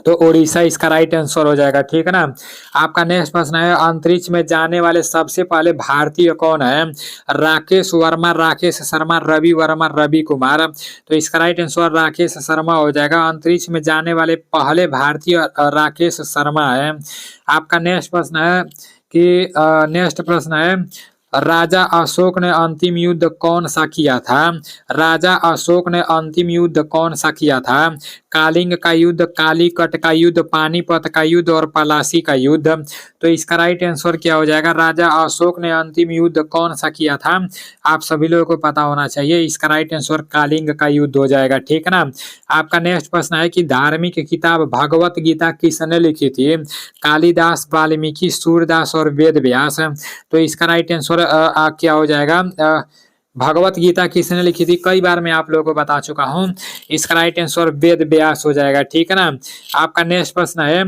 तो ओडिशा इसका राइट आंसर हो जाएगा, ठीक है ना। आपका नेक्स्ट प्रश्न है अंतरिक्ष में जाने वाले सबसे पहले भारतीय कौन है? राकेश वर्मा, राकेश शर्मा, रवि वर्मा, रवि कुमार। तो इसका राइट आंसर राकेश शर्मा हो जाएगा। अंतरिक्ष में जाने वाले पहले भारतीय राकेश शर्मा है। आपका नेक्स्ट प्रश्न है राजा अशोक ने अंतिम युद्ध कौन सा किया था? राजा अशोक ने अंतिम युद्ध कौन सा किया था? कालिंग का युद्ध, कालीकट का युद्ध, पानीपत का युद्ध और पलासी का युद्ध। तो इसका राइट आंसर क्या हो जाएगा? राजा अशोक ने अंतिम युद्ध कौन सा किया था? आप सभी लोगों को पता होना चाहिए। इसका राइट आंसर कालिंग का युद्ध हो जाएगा, ठीक है ना। आपका नेक्स्ट प्रश्न है कि धार्मिक किताब भगवत गीता किसने लिखी थी? कालिदास, वाल्मीकि, सूरदास और वेद व्यास। तो इसका राइट आंसर क्या हो जाएगा? भगवत गीता किसने लिखी थी? कई बार मैं आप लोगों को बता चुका हूं। इसका राइट आंसर वेद व्यास हो जाएगा, ठीक है ना। आपका नेक्स्ट प्रश्न है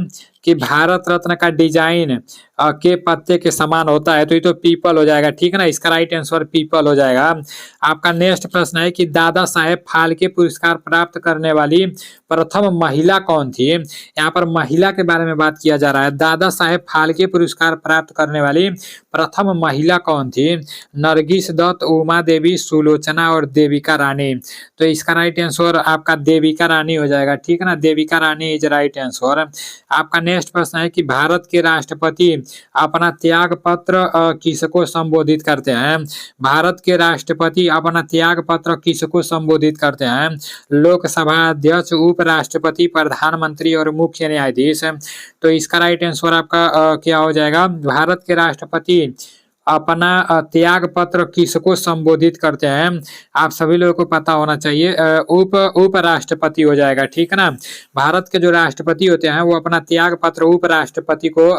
कि भारत रत्न का डिजाइन के पत्ते के समान होता है, तो ये तो पीपल हो जाएगा, ठीक है ना। इसका राइट आंसर पीपल हो जाएगा। आपका नेक्स्ट प्रश्न है कि दादा साहेब फाल्के पुरस्कार प्राप्त करने वाली प्रथम महिला कौन थी। यहाँ पर महिला के बारे में बात किया जा रहा है। दादा साहेब फाल्के पुरस्कार प्राप्त करने वाली प्रथम महिला कौन थी। नरगिस दत्त, उमा देवी, सुलोचना और देविका रानी। तो इसका राइट आंसर आपका देविका रानी हो जाएगा, ठीक है ना। Devika Rani is right answer. आपका नेक्स्ट प्रश्न है कि भारत के राष्ट्रपति अपना त्याग पत्र किसको संबोधित करते हैं। भारत के राष्ट्रपति अपना त्याग पत्र किसको संबोधित करते हैं। लोकसभा अध्यक्ष, उपराष्ट्रपति, प्रधानमंत्री और मुख्य न्यायाधीश। तो इसका राइट आंसर आपका क्या हो जाएगा। भारत के राष्ट्रपति अपना त्याग पत्र किसको संबोधित करते हैं। आप सभी लोगों को पता होना चाहिए, उपराष्ट्रपति हो जाएगा, ठीक है ना। भारत के जो राष्ट्रपति होते हैं वो अपना त्याग पत्र उपराष्ट्रपति को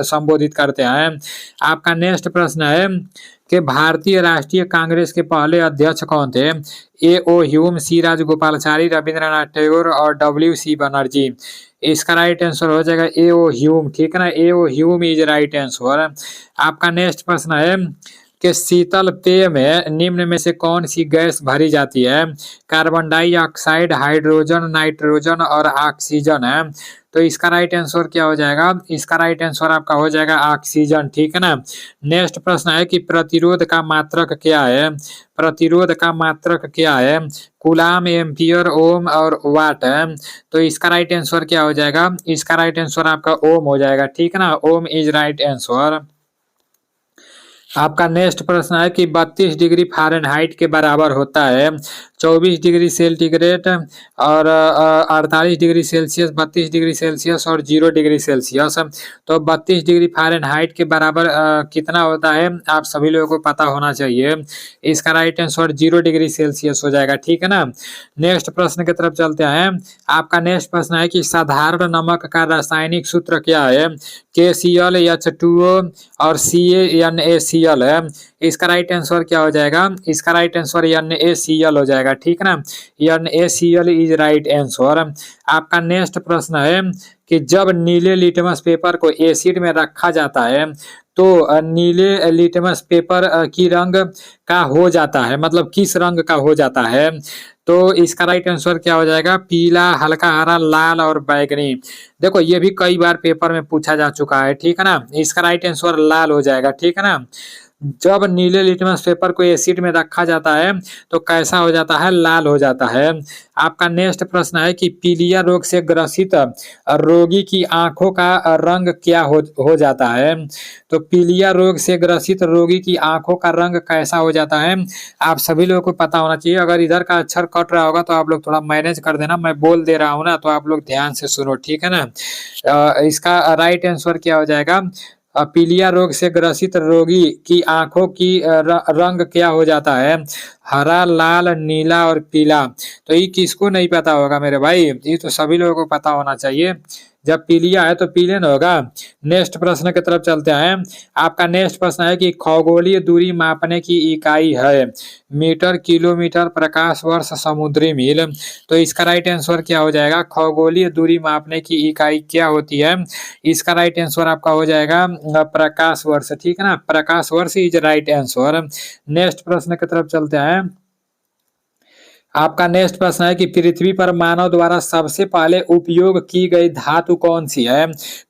संबोधित करते हैं। आपका नेक्स्ट प्रश्न है कि भारतीय राष्ट्रीय कांग्रेस के पहले अध्यक्ष कौन थे। A.O. ह्यूम, सी राजगोपालाचारी, रविंद्रनाथ टैगोर और W.C. बनर्जी। इसका राइट आंसर हो जाएगा A.O. ह्यूम, ठीक है ना। A.O. Hume is right answer. आपका नेक्स्ट प्रश्न है कि शीतल पेय में निम्न में से कौन सी गैस भरी जाती है। कार्बन डाइऑक्साइड, हाइड्रोजन, नाइट्रोजन और ऑक्सीजन है। तो इसका राइट आंसर क्या हो जाएगा। इसका राइट आंसर आपका हो जाएगा ऑक्सीजन, ठीक है ना। नेक्स्ट प्रश्न है कि प्रतिरोध का मात्रक क्या है। प्रतिरोध का मात्रक क्या है। कूलाम, एम्पियर, ओम और वाट है। तो इसका राइट आंसर क्या हो जाएगा। इसका राइट आंसर आपका ओम हो जाएगा, ठीक है ना। ओम इज राइट आंसर। आपका नेक्स्ट प्रश्न है कि 32 डिग्री फ़ारेनहाइट के बराबर होता है 24 डिग्री सेंटीग्रेड और 48 डिग्री सेल्सियस, 32 डिग्री सेल्सियस और 0 डिग्री सेल्सियस। तो 32 डिग्री फ़ारेनहाइट के बराबर कितना होता है, आप सभी लोगों को पता होना चाहिए। इसका राइट आंसर 0 डिग्री सेल्सियस हो जाएगा, ठीक है ना। नेक्स्ट प्रश्न की तरफ चलते हैं। आपका नेक्स्ट प्रश्न है कि साधारण नमक का रासायनिक सूत्र क्या है। KCl, H2O और CaNaCl है। इसका राइट आंसर क्या हो जाएगा। इसका राइट आंसर NaCl हो जाएगा, ठीक है ना। NaCl is right answer. आपका नेक्स्ट प्रश्न है कि जब नीले लिटमस पेपर को एसिड में रखा जाता है तो नीले लिटमस पेपर की रंग का हो जाता है, मतलब किस रंग का हो जाता है। तो इसका राइट आंसर क्या हो जाएगा। पीला, हल्का हरा, लाल और बैगनी। देखो ये भी कई बार पेपर में पूछा जा चुका है, ठीक है ना। इसका राइट आंसर लाल हो जाएगा, ठीक है ना। जब नीले लिटमस पेपर को एसिड में रखा जाता है तो कैसा हो जाता है, लाल हो जाता है। आपका नेक्स्ट प्रश्न है कि पीलिया रोग से ग्रसित रोगी की आंखों का रंग क्या हो जाता है। तो पीलिया रोग से ग्रसित रोगी की आंखों का रंग कैसा हो जाता है, आप सभी लोगों को पता होना चाहिए। अगर इधर का अक्षर कट रहा होगा तो आप लोग थोड़ा मैनेज कर देना, मैं बोल दे रहा हूँ ना, तो आप लोग ध्यान से सुनो, ठीक है ना। इसका राइट आंसर क्या हो जाएगा। पीलिया रोग से ग्रसित रोगी की आंखों की रंग क्या हो जाता है, हरा, लाल, नीला और पीला। तो ये किसको नहीं पता होगा मेरे भाई, ये तो सभी लोगों को पता होना चाहिए। जब पीलिया है तो पीले न होगा। नेक्स्ट प्रश्न की तरफ चलते हैं। आपका नेक्स्ट प्रश्न है कि खगोलीय दूरी मापने की इकाई है मीटर, किलोमीटर, प्रकाश वर्ष, समुद्री मील। तो इसका राइट आंसर क्या हो जाएगा। खगोलीय दूरी मापने की इकाई क्या होती है, इसका राइट आंसर आपका हो जाएगा प्रकाश वर्ष, ठीक है ना। प्रकाश वर्ष इज राइट आंसर। नेक्स्ट प्रश्न की तरफ चलते हैं। आपका नेक्स्ट प्रश्न है कि पृथ्वी पर मानव द्वारा सबसे पहले उपयोग की गई धातु कौन सी है।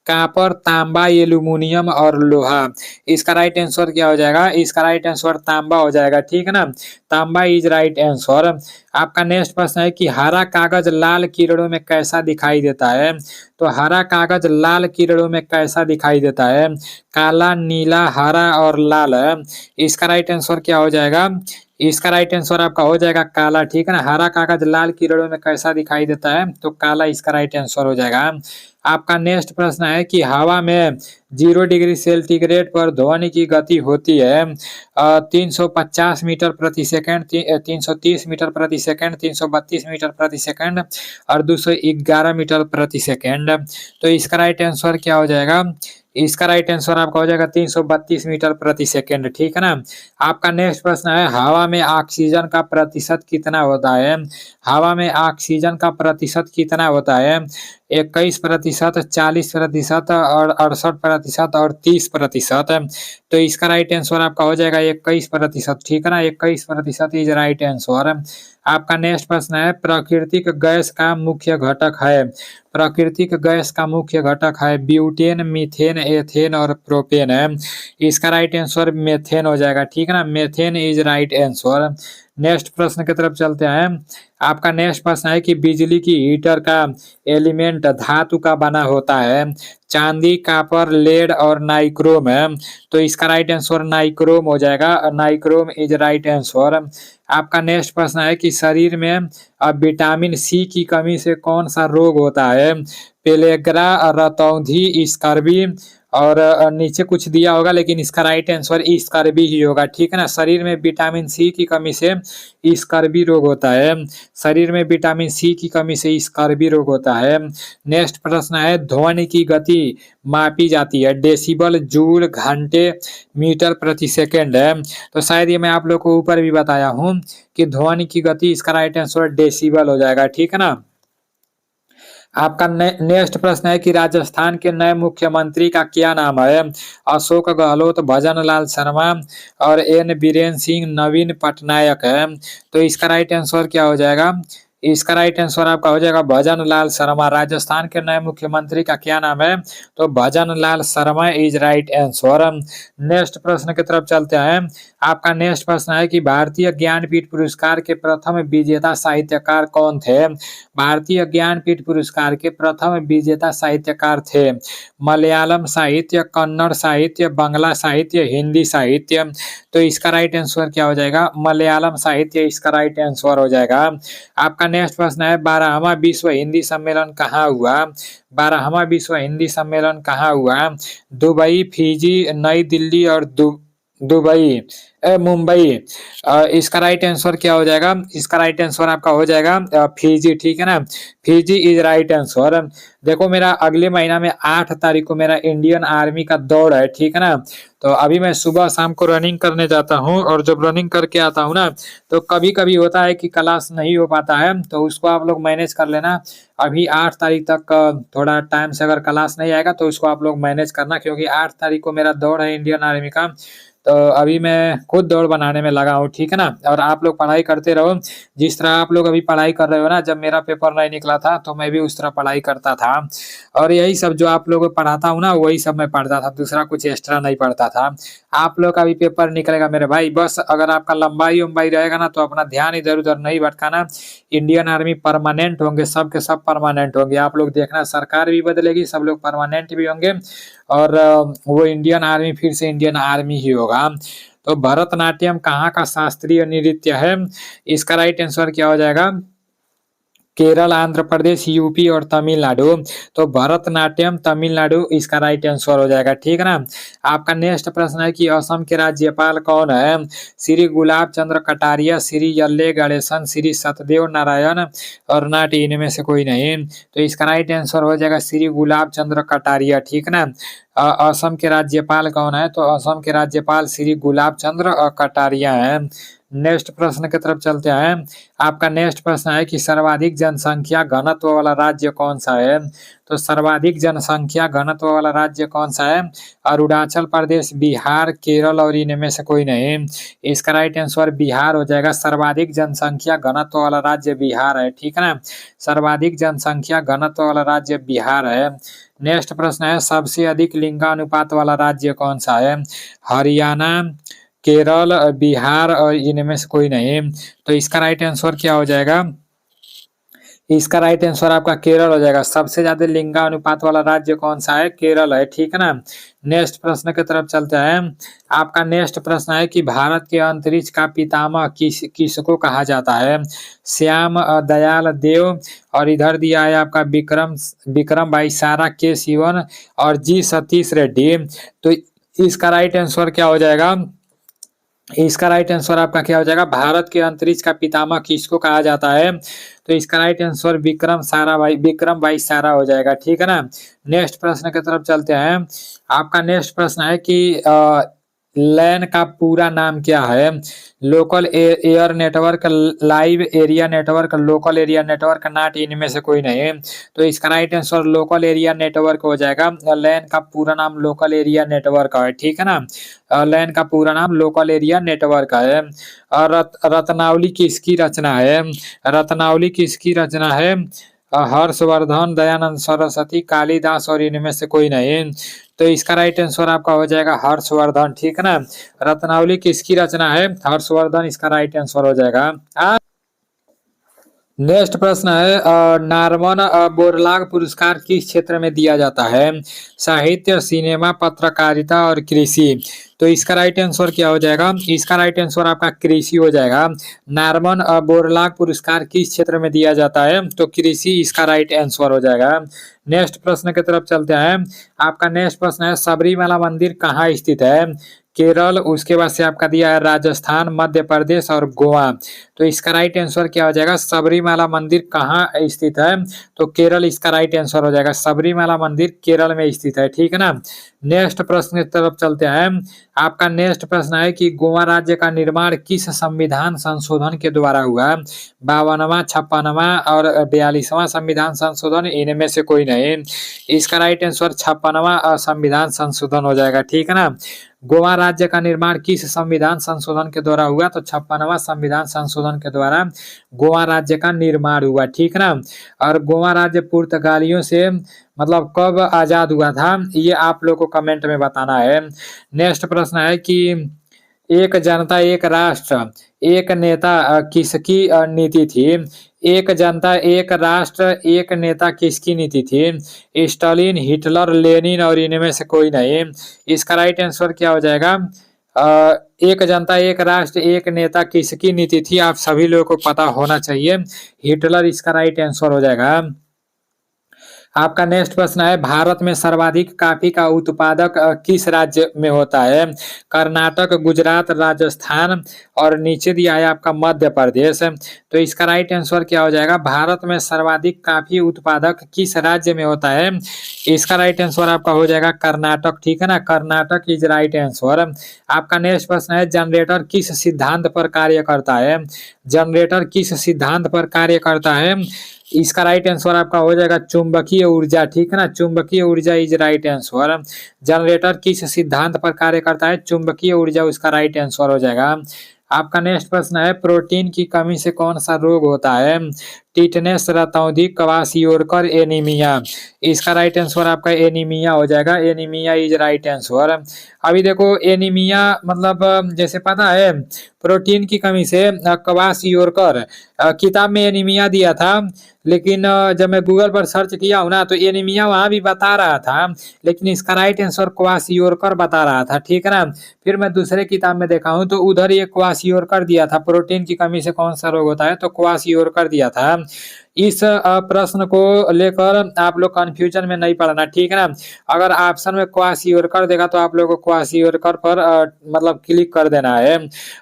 कॉपर, तांबा, एल्यूमिनियम और लोहा। इसका राइट आंसर क्या हो जाएगा। इसका राइट आंसर तांबा हो जाएगा, ठीक है ना। तांबा इज राइट आंसर। आपका नेक्स्ट प्रश्न है कि हरा कागज लाल किरणों में कैसा दिखाई देता है। तो हरा कागज लाल किरणों में कैसा दिखाई देता है, काला, नीला, हरा और लाल है। इसका राइट आंसर क्या हो जाएगा। इसका राइट आंसर आपका हो जाएगा काला, ठीक है ना। हरा कागज लाल किरणों में कैसा दिखाई देता है, तो काला इसका राइट आंसर हो जाएगा। आपका नेक्स्ट प्रश्न है कि हवा में 0 डिग्री सेंटीग्रेड पर ध्वनि की गति होती है 350 मीटर प्रति सेकंड, 330 मीटर प्रति सेकंड, 332 मीटर प्रति सेकंड और 211 मीटर प्रति सेकंड। तो इसका राइट आंसर क्या हो जाएगा। इसका राइट आंसर आपका हो जाएगा 332 मीटर प्रति सेकेंड, ठीक है ना। आपका नेक्स्ट प्रश्न है, हवा में ऑक्सीजन का प्रतिशत कितना होता है। हवा में ऑक्सीजन का प्रतिशत कितना होता है। 21%, 40% और 68% और 30%। तो इसका राइट आंसर आपका हो जाएगा 21%, ठीक है ना। 21% इज राइट आंसर। आपका नेक्स्ट प्रश्न है, प्राकृतिक गैस का मुख्य घटक है। प्राकृतिक गैस का मुख्य घटक है ब्यूटेन, मीथेन, एथेन और प्रोपेन है। इसका राइट आंसर मेथेन हो जाएगा, ठीक है ना। Methane is right answer. Next प्रश्न की तरफ चलते हैं। आपका नेक्स्ट प्रश्न है कि बिजली की हीटर का एलिमेंट धातु का बना होता है। चांदी, कापर, लेड और नाइक्रोम है। तो इसका राइट आंसर नाइक्रोम हो जाएगा। Nichrome is right answer. आपका नेक्स्ट प्रश्न है कि शरीर में विटामिन सी की कमी से कौन सा रोग होता है। पेलेग्रा, रतौंधी, स्कर्वी और नीचे कुछ दिया होगा, लेकिन इसका राइट आंसर स्कर्वी ही होगा, ठीक है ना। शरीर में विटामिन सी की कमी से स्कर्वी रोग होता है। शरीर में विटामिन सी की कमी से स्कर्वी रोग होता है। नेक्स्ट प्रश्न है, ध्वनि की गति मापी जाती है। डेसिबल, जूल, घंटे, मीटर प्रति सेकेंड है। तो शायद ये मैं आप लोग को ऊपर भी बताया हूँ कि ध्वनि की गति, इसका राइट आंसर डेसिबल हो जाएगा, ठीक है ना। आपका नेक्स्ट प्रश्न है कि राजस्थान के नए मुख्यमंत्री का क्या नाम है। अशोक गहलोत, भजन लाल शर्मा और एन बीरेन सिंह, नवीन पटनायक है। तो इसका राइट आंसर क्या हो जाएगा। इसका राइट आंसर आपका हो जाएगा भजन लाल शर्मा। राजस्थान के नए मुख्यमंत्री का क्या नाम है, तो Bhajan Lal Sharma is right answer. Next प्रश्न की तरफ चलते हैं। आपका नेक्स्ट प्रश्न है कि भारतीय ज्ञानपीठ पुरस्कार के प्रथम विजेता साहित्यकार कौन थे। भारतीय ज्ञानपीठ पुरस्कार के प्रथम विजेता साहित्यकार थे मलयालम साहित्य, कन्नड़ साहित्य, बांग्ला साहित्य, हिंदी साहित्य। तो इसका राइट आंसर क्या हो जाएगा, मलयालम साहित्य इसका राइट आंसर हो जाएगा। आपका नेक्स्ट प्रश्न है, 12वां विश्व हिंदी सम्मेलन कहाँ हुआ। 12वां विश्व हिंदी सम्मेलन कहाँ हुआ। दुबई, फिजी, नई दिल्ली और दुबई मुंबई। इसका राइट आंसर क्या हो जाएगा। इसका राइट आंसर आपका हो जाएगा फिजी, ठीक है ना। Fiji is right answer. देखो मेरा अगले महीना में 8 तारीख को मेरा इंडियन आर्मी का दौड़ है, ठीक है ना। तो अभी मैं सुबह शाम को रनिंग करने जाता हूँ, और जब रनिंग करके आता हूँ ना, तो कभी कभी होता है कि क्लास नहीं हो पाता है, तो उसको आप लोग मैनेज कर लेना। अभी 8 तारीख तक थोड़ा टाइम से अगर क्लास नहीं आएगा तो उसको आप लोग मैनेज करना, क्योंकि 8 तारीख को मेरा दौड़ है इंडियन आर्मी का। तो अभी मैं खुद दौड़ बनाने में लगा हूँ, ठीक है ना। और आप लोग पढ़ाई करते रहो, जिस तरह आप लोग अभी पढ़ाई कर रहे हो ना। जब मेरा पेपर नहीं निकला था तो मैं भी उस तरह पढ़ाई करता था, और यही सब जो आप लोगों को पढ़ाता हूँ ना, वही सब मैं पढ़ता था, दूसरा कुछ एक्स्ट्रा नहीं पढ़ता था। आप लोग का भी पेपर निकलेगा मेरे भाई, बस अगर आपका लंबाई उम्बाई रहेगा ना, तो अपना ध्यान इधर उधर नहीं भटकाना। इंडियन आर्मी परमानेंट होंगे, सब के सब परमानेंट होंगे। आप लोग देखना, सरकार भी बदलेगी, सब लोग परमानेंट भी होंगे, और वो इंडियन आर्मी फिर से इंडियन आर्मी ही होगा। तो भरतनाट्यम कहाँ का शास्त्रीय नृत्य है। इसका राइट आंसर क्या हो जाएगा, केरल, आंध्र प्रदेश, यूपी और तमिलनाडु। तो भरतनाट्यम तमिलनाडु इसका राइट आंसर हो जाएगा, ठीक है ना। आपका नेक्स्ट प्रश्न है कि असम के राज्यपाल कौन है। श्री गुलाब चंद्र कटारिया, श्री यल्ले गणेशन, श्री सतदेव नारायण और नाट, इनमें से कोई नहीं। तो इसका राइट आंसर हो जाएगा श्री गुलाब चंद्र कटारिया, ठीक है ना। असम के राज्यपाल कौन है, तो असम के राज्यपाल श्री गुलाब चंद्र कटारिया है। नेक्स्ट प्रश्न की तरफ चलते हैं। आपका नेक्स्ट प्रश्न है कि सर्वाधिक जनसंख्या घनत्व वाला राज्य कौन सा है। तो सर्वाधिक जनसंख्या घनत्व वाला राज्य कौन सा है, अरुणाचल प्रदेश, बिहार, केरल और इनमें से कोई नहीं। इसका राइट आंसर बिहार हो जाएगा। सर्वाधिक जनसंख्या घनत्व वाला राज्य बिहार है, ठीक है ना। सर्वाधिक जनसंख्या घनत्व वाला राज्य बिहार है। नेक्स्ट प्रश्न है, सबसे अधिक लिंगानुपात वाला राज्य कौन सा है। हरियाणा, केरल, बिहार और इनमें से कोई नहीं। तो इसका राइट आंसर क्या हो जाएगा, इसका राइट आंसर आपका केरल हो जाएगा। सबसे ज्यादा लिंगानुपात वाला राज्य कौन सा है, केरल है, ठीक है ना। नेक्स्ट प्रश्न की तरफ चलते हैं। आपका नेक्स्ट प्रश्न है कि भारत के अंतरिक्ष का पितामह किसको कहा जाता है। श्याम दयाल देव, और इधर दिया है आपका विक्रम भाई सारा, के शिवन और जी सतीश रेड्डी। तो इसका राइट आंसर क्या हो जाएगा, इसका राइट आंसर आपका क्या हो जाएगा? भारत के अंतरिक्ष का पितामह किसको कहा जाता है? तो इसका राइट आंसर विक्रम भाई सारा हो जाएगा, ठीक है ना। नेक्स्ट प्रश्न की तरफ चलते हैं। आपका नेक्स्ट प्रश्न है कि लैन का पूरा नाम क्या है? Local air network, live area network, local area network, not, इनमें से कोई नहीं। तो इसका right answer local area network हो जाएगा। लैन का पूरा नाम लोकल एरिया नेटवर्क है, ठीक है ना। लैन का पूरा नाम लोकल एरिया नेटवर्क है। और रत्नावली किसकी रचना है? रत्नावली किसकी रचना है? हर्षवर्धन, दयानंद सरस्वती, कालिदास और इनमें से कोई नहीं। तो इसका राइट आंसर आपका हो जाएगा हर्षवर्धन, ठीक है ना। रत्नावली किसकी रचना है? हर्षवर्धन इसका राइट आंसर हो जाएगा। नेक्स्ट प्रश्न है नारमन बोरलाग पुरस्कार किस क्षेत्र में दिया जाता है? साहित्य, सिनेमा, पत्रकारिता और कृषि। तो इसका राइट आंसर क्या हो जाएगा? इसका राइट आंसर आपका कृषि हो जाएगा। नारमन बोरलाग पुरस्कार किस क्षेत्र में दिया जाता है? तो कृषि इसका राइट आंसर हो जाएगा। नेक्स्ट प्रश्न की तरफ चलते हैं। आपका नेक्स्ट प्रश्न है सबरीमाला मंदिर कहाँ स्थित है? केरल, उसके बाद से आपका दिया है राजस्थान, मध्य प्रदेश और गोवा। तो इसका राइट आंसर क्या हो जाएगा? सबरीमाला मंदिर कहाँ स्थित है? तो केरल इसका राइट आंसर हो जाएगा। सबरीमाला मंदिर केरल में स्थित है, ठीक है ना। नेक्स्ट प्रश्न की तरफ चलते हैं। आपका नेक्स्ट प्रश्न है कि गोवा राज्य का निर्माण किस संविधान संशोधन के द्वारा हुआ? 52वां, 56वां और 42वां संविधान संशोधन, इनमें से कोई नहीं। इसका राइट आंसर 56वां संविधान संशोधन हो जाएगा, ठीक है ना। गोवा राज्य का निर्माण किस संविधान संशोधन के द्वारा हुआ? तो 56वां संविधान संशोधन के द्वारा गोवा राज्य का निर्माण हुआ, ठीक है ना। और गोवा राज्य पुर्तगालियों से मतलब कब आजाद हुआ था, ये आप लोग को कमेंट में बताना है। नेक्स्ट प्रश्न है कि एक जनता एक राष्ट्र एक नेता किसकी नीति थी? एक जनता एक राष्ट्र एक नेता किसकी नीति थी? स्टालिन, हिटलर, लेनिन और इनमें से कोई नहीं। इसका राइट आंसर क्या हो जाएगा? एक जनता एक राष्ट्र एक नेता किसकी नीति थी? आप सभी लोगों को पता होना चाहिए। हिटलर इसका राइट आंसर हो जाएगा। आपका नेक्स्ट प्रश्न है भारत में सर्वाधिक कॉफी का उत्पादक किस राज्य में होता है? कर्नाटक, गुजरात, राजस्थान और नीचे दिया है आपका मध्य प्रदेश। तो इसका राइट आंसर क्या हो जाएगा? भारत में सर्वाधिक कॉफी उत्पादक किस राज्य में होता है? इसका राइट आंसर आपका हो जाएगा कर्नाटक, ठीक है ना। Karnataka is right answer. आपका नेक्स्ट प्रश्न है जनरेटर किस सिद्धांत पर कार्य करता है? जनरेटर किस सिद्धांत पर कार्य करता है? इसका राइट आंसर आपका हो जाएगा चुंबकीय ऊर्जा, ठीक है ना। चुंबकीय ऊर्जा इज राइट आंसर। जनरेटर किस सिद्धांत पर कार्य करता है? चुंबकीय ऊर्जा उसका राइट आंसर हो जाएगा। आपका नेक्स्ट प्रश्न है प्रोटीन की कमी से कौन सा रोग होता है? टिटनेस, रतौंधी, क्वाशियोरकर, एनीमिया। इसका राइट आंसर आपका एनीमिया हो जाएगा। Anaemia is right answer. अभी देखो एनीमिया मतलब जैसे पता है प्रोटीन की कमी से क्वाशियोरकर किताब में एनीमिया दिया था, लेकिन जब मैं गूगल पर सर्च किया हूं ना तो एनीमिया वहां भी बता रहा था, लेकिन इसका राइट आंसर क्वाशियोरकर बता रहा था, ठीक है ना। फिर मैं दूसरे किताब में देखा हूं तो उधर ये क्वाशियोरकर दिया था। प्रोटीन की कमी से कौन सा रोग होता है? तो क्वाशियोरकर दिया था। इस प्रश्न को लेकर आप लोग कंफ्यूजन में नहीं पड़ना, ठीक है ना। अगर ऑप्शन में क्वाशियोरकर देगा तो आप लोगों को क्वाशियोरकर पर मतलब क्लिक कर देना है।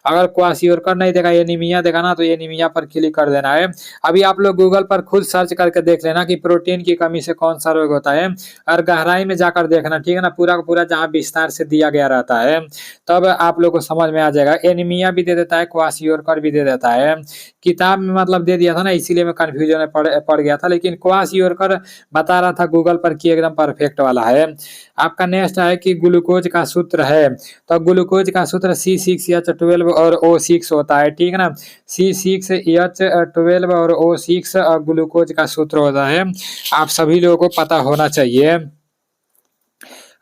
अगर क्वाशियोरकर नहीं देगा एनीमिया देगा ना तो एनीमिया पर क्लिक कर देना है। अभी आप लोग गूगल पर खुद सर्च करके देख लेना कि प्रोटीन की कमी से कौन सा रोग होता है, और गहराई में जाकर देखना, ठीक है ना। पूरा का पूरा जहाँ विस्तार से दिया गया रहता है तब आप लोग को समझ में आ जाएगा। एनीमिया भी दे देता है, क्वाशियोरकर भी दे देता है। किताब में मतलब दे दिया था ना, इसीलिए मैं कंफ्यूजन में पड़ गया था, लेकिन क्वाशियोरकर बता रहा था गूगल पर कि एकदम परफेक्ट वाला है। आपका नेक्स्ट है कि ग्लूकोज का सूत्र है, तो ग्लूकोज का सूत्र C6H12 और O6 होता है, ठीक है ना। C6H12 और O6 ग्लूकोज का सूत्र होता है। आप सभी लोगों को पता होना चाहिए।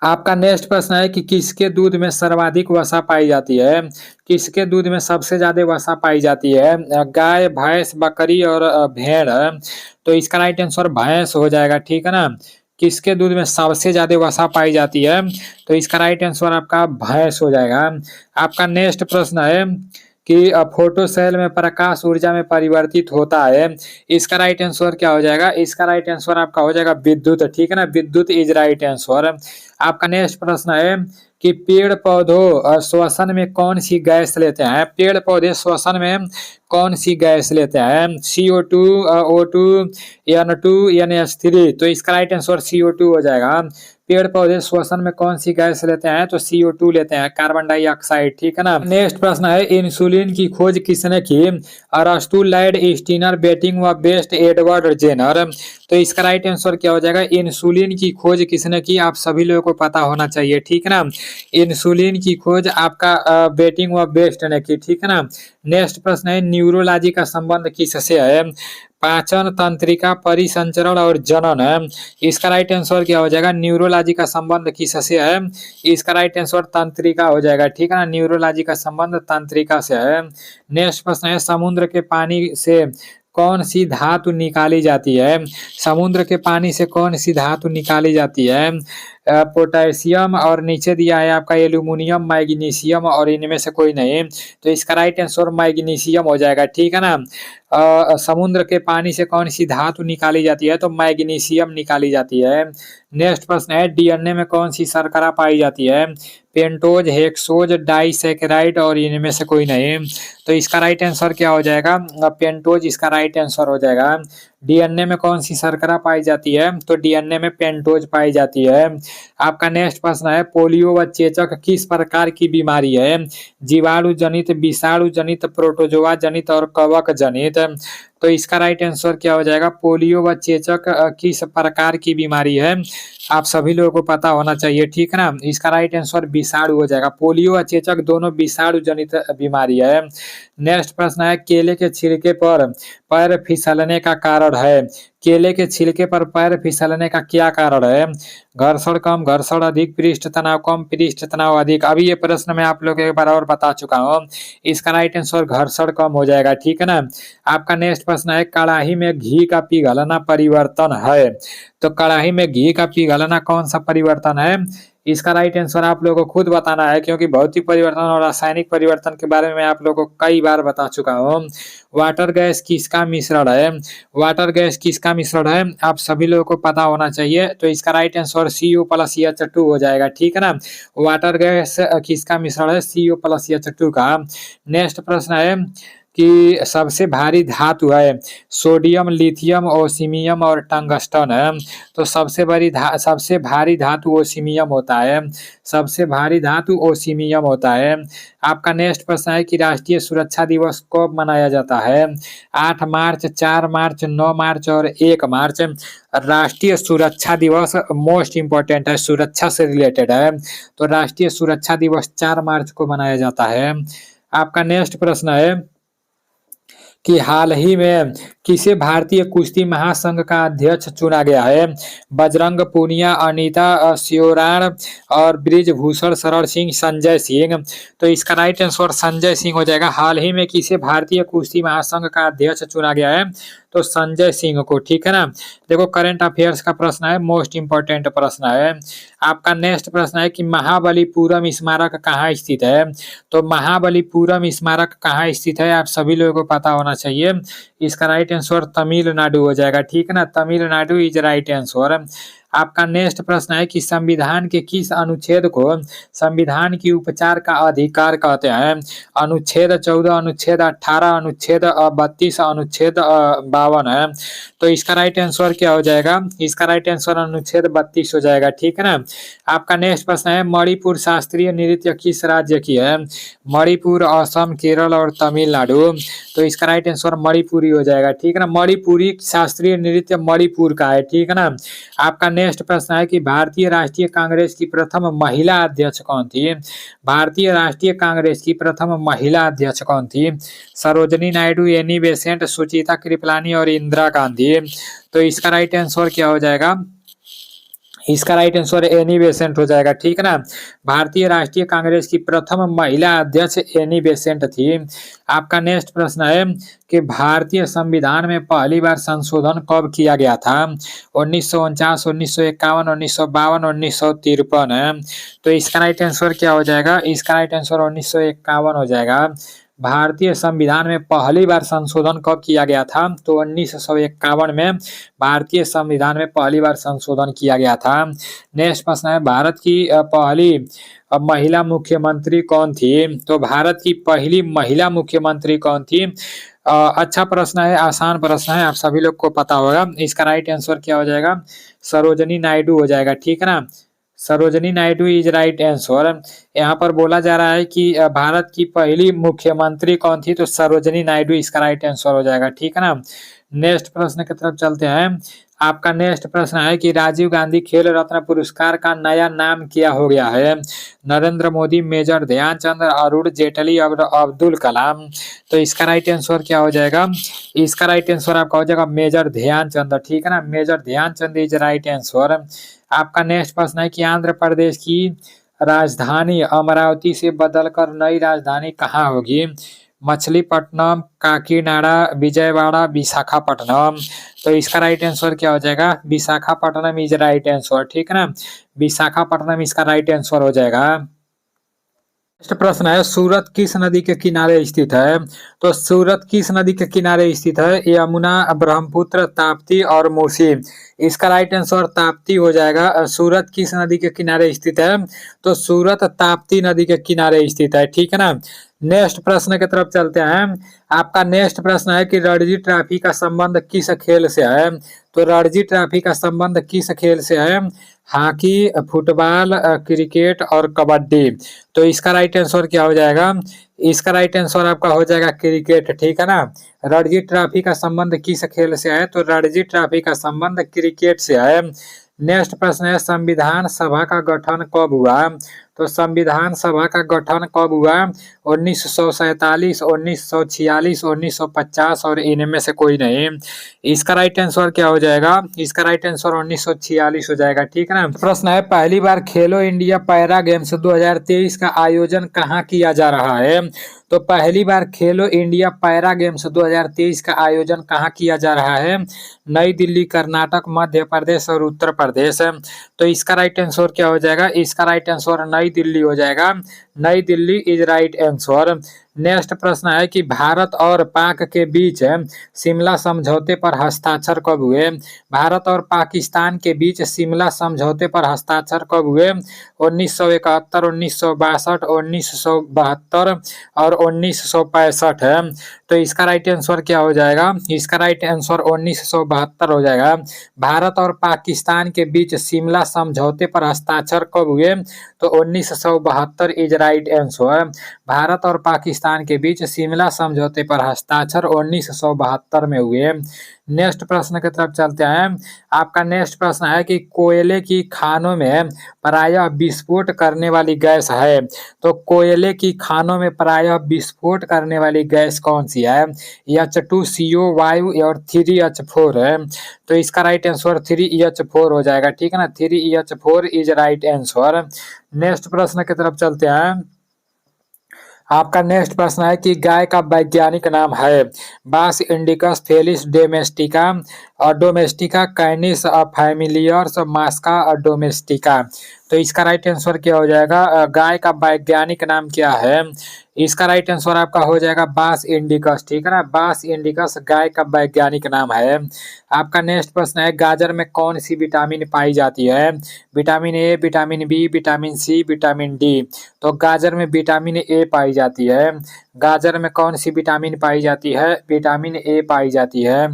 आपका नेक्स्ट प्रश्न है कि किसके दूध में सर्वाधिक वसा पाई जाती है? किसके दूध में सबसे ज्यादा वसा पाई जाती है? गाय, भैंस, बकरी और भेड़। तो इसका राइट आंसर भैंस हो जाएगा, ठीक है ना। किसके दूध में सबसे ज्यादा वसा पाई जाती है? तो इसका राइट आंसर आपका भैंस हो जाएगा। आपका नेक्स्ट प्रश्न है कि फोटो सेल में प्रकाश ऊर्जा में परिवर्तित होता है। इसका राइट आंसर क्या हो जाएगा? इसका राइट आंसर आपका हो जाएगा विद्युत, ठीक है ना, विद्युत इज राइट आंसर। आपका नेक्स्ट प्रश्न है कि पेड़ पौधों श्वसन में कौन सी गैस लेते हैं? पेड़ पौधे श्वसन में कौन सी गैस लेते हैं? CO2, O2, N2, NH3। तो इसका राइट आंसर CO2 हो जाएगा। पेड़ पौधे श्वसन में कौन सी गैस लेते हैं? तो CO2 लेते हैं, कार्बन डाइऑक्साइड, ठीक है ना। नेक्स्ट प्रश्न है इंसुलिन की खोज किसने की? अरस्तु, लाइड, स्टीनर, बेटिंग व बेस्ट, एडवर्ड जेनर। तो इसका राइट आंसर क्या हो जाएगा? इंसुलिन की खोज किसने की? आप सभी लोगों को पता होना चाहिए, ठीक है ना। इंसुलिन की खोज आपका बेटिंग व बेस्ट ने की, ठीक है ना। नेक्स्ट प्रश्न है न्यूरोलॉजी का संबंध किससे है? पाचन तंत्रिका, परिसंचरण और जनन है। इसका राइट आंसर क्या हो जाएगा? न्यूरोलॉजी का संबंध किससे है? इसका राइट आंसर तंत्रिका हो जाएगा, ठीक है ना। न्यूरोलॉजी का संबंध तंत्रिका से है। नेक्स्ट प्रश्न है समुद्र के पानी से कौन सी धातु निकाली जाती है? समुद्र के पानी से कौन सी धातु निकाली जाती है? पोटेशियम, और नीचे दिया है आपका एल्यूमिनियम, मैग्नीशियम, और इनमें से कोई नहीं। तो इसका राइट आंसर मैग्नीशियम हो जाएगा, ठीक है ना। समुद्र के पानी से कौन सी धातु निकाली जाती है? तो मैग्नीशियम निकाली जाती है। नेक्स्ट प्रश्न है डीएनए में कौन सी शर्करा पाई जाती है? पेंटोज, हेक्सोज, डाइसैकेराइड, और इनमें से कोई नहीं। तो इसका राइट आंसर क्या हो जाएगा? पेंटोज इसका राइट आंसर हो जाएगा। डीएनए में कौन सी शर्करा पाई जाती है? तो डीएनए में पेंटोज पाई जाती है। आपका नेक्स्ट प्रश्न है पोलियो व चेचक किस प्रकार की बीमारी है? जीवाणु जनित, विषाणु जनित, प्रोटोजोआ जनित, और कवक जनित। तो इसका राइट आंसर क्या हो जाएगा? पोलियो व चेचक किस प्रकार की बीमारी है? आप सभी लोगों को पता होना चाहिए, ठीक है ना। इसका राइट आंसर विषाणु हो जाएगा। पोलियो व चेचक दोनों विषाणु जनित बीमारी है। नेक्स्ट प्रश्न है केले के छिलके पर पैर फिसलने का कारण है? केले के छिलके पर पैर फिसलने का क्या कारण है? घर्षण कम, घर्षण अधिक, पृष्ठ तनाव कम, पृष्ठ तनाव अधिक। अभी ये प्रश्न मैं आप लोगों को एक बार और बता चुका हूँ। इसका राइट आंसर घर्षण कम हो जाएगा, ठीक है ना। आपका नेक्स्ट प्रश्न है कड़ाही में घी का पिघलना परिवर्तन है? तो कड़ाही में घी का पिघलना कौन सा परिवर्तन है? इसका राइट आंसर आप लोगों को खुद बताना है, क्योंकि भौतिक परिवर्तन और रासायनिक परिवर्तन के बारे में मैं आप लोगों को कई बार बता चुका हूँ। वाटर गैस किसका मिश्रण है? वाटर गैस किसका मिश्रण है? आप सभी लोगों को पता होना चाहिए। तो इसका राइट आंसर CO+H2 हो जाएगा, ठीक है ना। वाटर गैस किसका मिश्रण है? CO+H2 का। नेक्स्ट प्रश्न है कि सबसे भारी धातु है सोडियम, लिथियम, ओसीमियम, और टंगस्टन है। तो सबसे भारी धातु ओसीमियम होता है। सबसे भारी धातु ओसीमियम होता है। आपका नेक्स्ट प्रश्न है कि राष्ट्रीय सुरक्षा दिवस कब मनाया जाता है? 8 मार्च, 4 मार्च, 9 मार्च, और 1 मार्च। राष्ट्रीय सुरक्षा दिवस मोस्ट इंपॉर्टेंट है, सुरक्षा से रिलेटेड है। तो राष्ट्रीय सुरक्षा दिवस 4 मार्च को मनाया जाता है। आपका नेक्स्ट प्रश्न है कि हाल ही में किसे भारतीय कुश्ती महासंघ का अध्यक्ष चुना गया है? बजरंग पूनिया, अनीता श्योराण, और ब्रिजभूषण शरण सिंह, संजय सिंह। तो इसका राइट आंसर संजय सिंह हो जाएगा। हाल ही में किसे भारतीय कुश्ती महासंघ का अध्यक्ष चुना गया है? तो संजय सिंह को, ठीक है ना। देखो करंट अफेयर्स का प्रश्न है, मोस्ट इंपॉर्टेंट प्रश्न है। आपका नेक्स्ट प्रश्न है कि महाबलीपुरम स्मारक कहाँ स्थित है? तो महाबलीपुरम स्मारक कहाँ स्थित है? आप सभी लोगों को पता होना चाहिए। इसका राइट आंसर तमिलनाडु हो जाएगा, ठीक है ना। Tamil Nadu is right answer. आपका नेक्स्ट प्रश्न है कि संविधान के किस अनुच्छेद को संविधान की उपचार का अधिकार कहते हैं? अनुच्छेद 14, अनुच्छेद 18, अनुच्छेद 32, अनुच्छेद 52 है। तो इसका राइट आंसर क्या हो जाएगा? इसका राइट आंसर अनुच्छेद 32 हो जाएगा, ठीक है ना। आपका नेक्स्ट प्रश्न है मणिपुर शास्त्रीय नृत्य किस राज्य की है? मणिपुर, असम, केरल, और तमिलनाडु। तो इसका राइट आंसर मणिपुरी हो जाएगा, ठीक है ना। मणिपुरी शास्त्रीय नृत्य मणिपुर का है, ठीक है ना। आपका नेक्स्ट प्रश्न है कि भारतीय राष्ट्रीय कांग्रेस की प्रथम महिला अध्यक्ष कौन थी? भारतीय राष्ट्रीय कांग्रेस की प्रथम महिला अध्यक्ष कौन थी? सरोजनी नायडू, एनी बेसेंट, सुचिता कृपलानी, और इंदिरा गांधी। तो इसका राइट आंसर क्या हो जाएगा? इसका राइट आंसर एनी बेसेंट हो जाएगा, ठीक है ना। भारतीय राष्ट्रीय कांग्रेस की प्रथम महिला अध्यक्ष एनी बेसेंट थी। आपका नेक्स्ट प्रश्न है कि भारतीय संविधान में पहली बार संशोधन कब किया गया था? 1949, 1951, 1952, 1953 है। तो इसका राइट आंसर क्या हो जाएगा? इसका राइट आंसर 1951 हो जाएगा। भारतीय संविधान में पहली बार संशोधन कब किया गया था? तो 1951 में भारतीय संविधान में पहली बार संशोधन किया गया था। नेक्स्ट प्रश्न है, भारत की पहली महिला मुख्यमंत्री कौन थी? तो भारत की पहली महिला मुख्यमंत्री कौन थी? अच्छा प्रश्न है, आसान प्रश्न है, आप सभी लोग को पता होगा। इसका राइट आंसर क्या हो जाएगा? सरोजनी नायडू हो जाएगा, ठीक है ना। Sarojini Naidu is right answer. यहाँ पर बोला जा रहा है कि भारत की पहली मुख्यमंत्री कौन थी? तो सरोजनी नायडू इसका राइट आंसर हो जाएगा, ठीक है ना। नेक्स्ट प्रश्न की तरफ चलते हैं। आपका नेक्स्ट प्रश्न है कि राजीव गांधी खेल रत्न पुरस्कार का नया नाम क्या हो गया है? नरेंद्र मोदी, मेजर ध्यानचंद, अरुण जेटली और अब्दुल कलाम। तो इसका राइट आंसर क्या हो जाएगा? इसका राइट आंसर आपका हो जाएगा मेजर ध्यानचंद, ठीक है ना। Major Dhyanchand is right answer. आपका नेक्स्ट प्रश्न है कि आंध्र प्रदेश की राजधानी अमरावती से बदलकर नई राजधानी कहाँ होगी? मछलीपट्टनम, काकीनाडा, विजयवाड़ा, विशाखापट्टनम। तो इसका राइट आंसर क्या हो जाएगा? विशाखापट्टनम इज राइट आंसर, ठीक है ना। विशाखापट्टनम इसका राइट आंसर हो जाएगा। नेक्स्ट प्रश्न है, सूरत किस नदी के किनारे स्थित है? तो सूरत किस नदी के किनारे स्थित है? यमुना, ब्रह्मपुत्र, ताप्ती और मूसी। इसका राइट आंसर ताप्ती हो जाएगा। सूरत किस नदी के किनारे स्थित है? तो सूरत ताप्ती नदी के किनारे स्थित है, ठीक है ना। नेक्स्ट प्रश्न की तरफ चलते हैं। आपका नेक्स्ट प्रश्न है कि रणजी ट्रॉफी का संबंध किस खेल से है? तो रणजी ट्रॉफी का संबंध किस खेल से है? हॉकी, फुटबॉल, क्रिकेट और कबड्डी। तो इसका राइट आंसर क्या हो जाएगा? इसका राइट आंसर आपका हो जाएगा क्रिकेट, ठीक है ना। रणजी ट्रॉफी का संबंध किस खेल से है? तो रणजी ट्रॉफी का संबंध क्रिकेट से है। नेक्स्ट प्रश्न है, संविधान सभा का गठन कब हुआ? तो संविधान सभा का गठन कब हुआ? 1947, 1946, 1950 और इनमें से कोई नहीं। इसका राइट आंसर क्या हो जाएगा? इसका राइट आंसर 1946 हो जाएगा, ठीक है ना। प्रश्न है, पहली बार खेलो इंडिया पैरा गेम्स 2023 का आयोजन कहाँ किया जा रहा है? तो पहली बार खेलो इंडिया पैरा गेम्स 2023 का आयोजन कहाँ किया जा रहा है? नई दिल्ली, कर्नाटक, मध्य प्रदेश और उत्तर प्रदेश। तो इसका राइट आंसर क्या हो जाएगा? इसका राइट आंसर नई दिल्ली हो जाएगा। नई Delhi is right answer. Next प्रश्न है कि भारत और पाक के बीच शिमला समझौते पर हस्ताक्षर कब हुए? भारत और पाकिस्तान के बीच शिमला समझौते पर हस्ताक्षर कब हुए? 1971, 1962, 1972 और 1965 है। तो इसका राइट आंसर क्या हो जाएगा? इसका राइट आंसर 1972 हो जाएगा। भारत और पाकिस्तान के बीच शिमला समझौते पर हस्ताक्षर कब हुए? तो 1972 इज राइट आंसर। भारत और पाकिस्तान के बीच शिमला समझौते पर हस्ताक्षर 1972 में हुए। नेक्स्ट प्रश्न की तरफ चलते हैं। आपका नेक्स्ट प्रश्न है कि कोयले की खानों में प्रायः विस्फोट करने वाली गैस है। तो कोयले की खानों में प्रायः विस्फोट करने वाली गैस कौन सी है? H2CO वायु और 3H4 है। तो इसका राइट आंसर 3H4 हो जाएगा, ठीक है ना। 3H4 is right answer. Next प्रश्न की तरफ चलते हैं। आपका नेक्स्ट प्रश्न है कि गाय का वैज्ञानिक नाम है? बास इंडिकस, फेलिस डोमेस्टिका और डोमेस्टिका, कैनिस फैमिलियर्स, मास्का और डोमेस्टिका। तो इसका राइट आंसर क्या हो जाएगा? गाय का वैज्ञानिक नाम क्या है? इसका राइट आंसर आपका हो जाएगा बास इंडिकस, ठीक है ना। बास इंडिकस गाय का वैज्ञानिक नाम है। आपका नेक्स्ट प्रश्न है, गाजर में कौन सी विटामिन पाई जाती है? Vitamin A, vitamin B, vitamin C, vitamin D. तो गाजर में विटामिन ए पाई जाती है। गाजर में कौन सी विटामिन पाई जाती है? विटामिन ए पाई जाती है।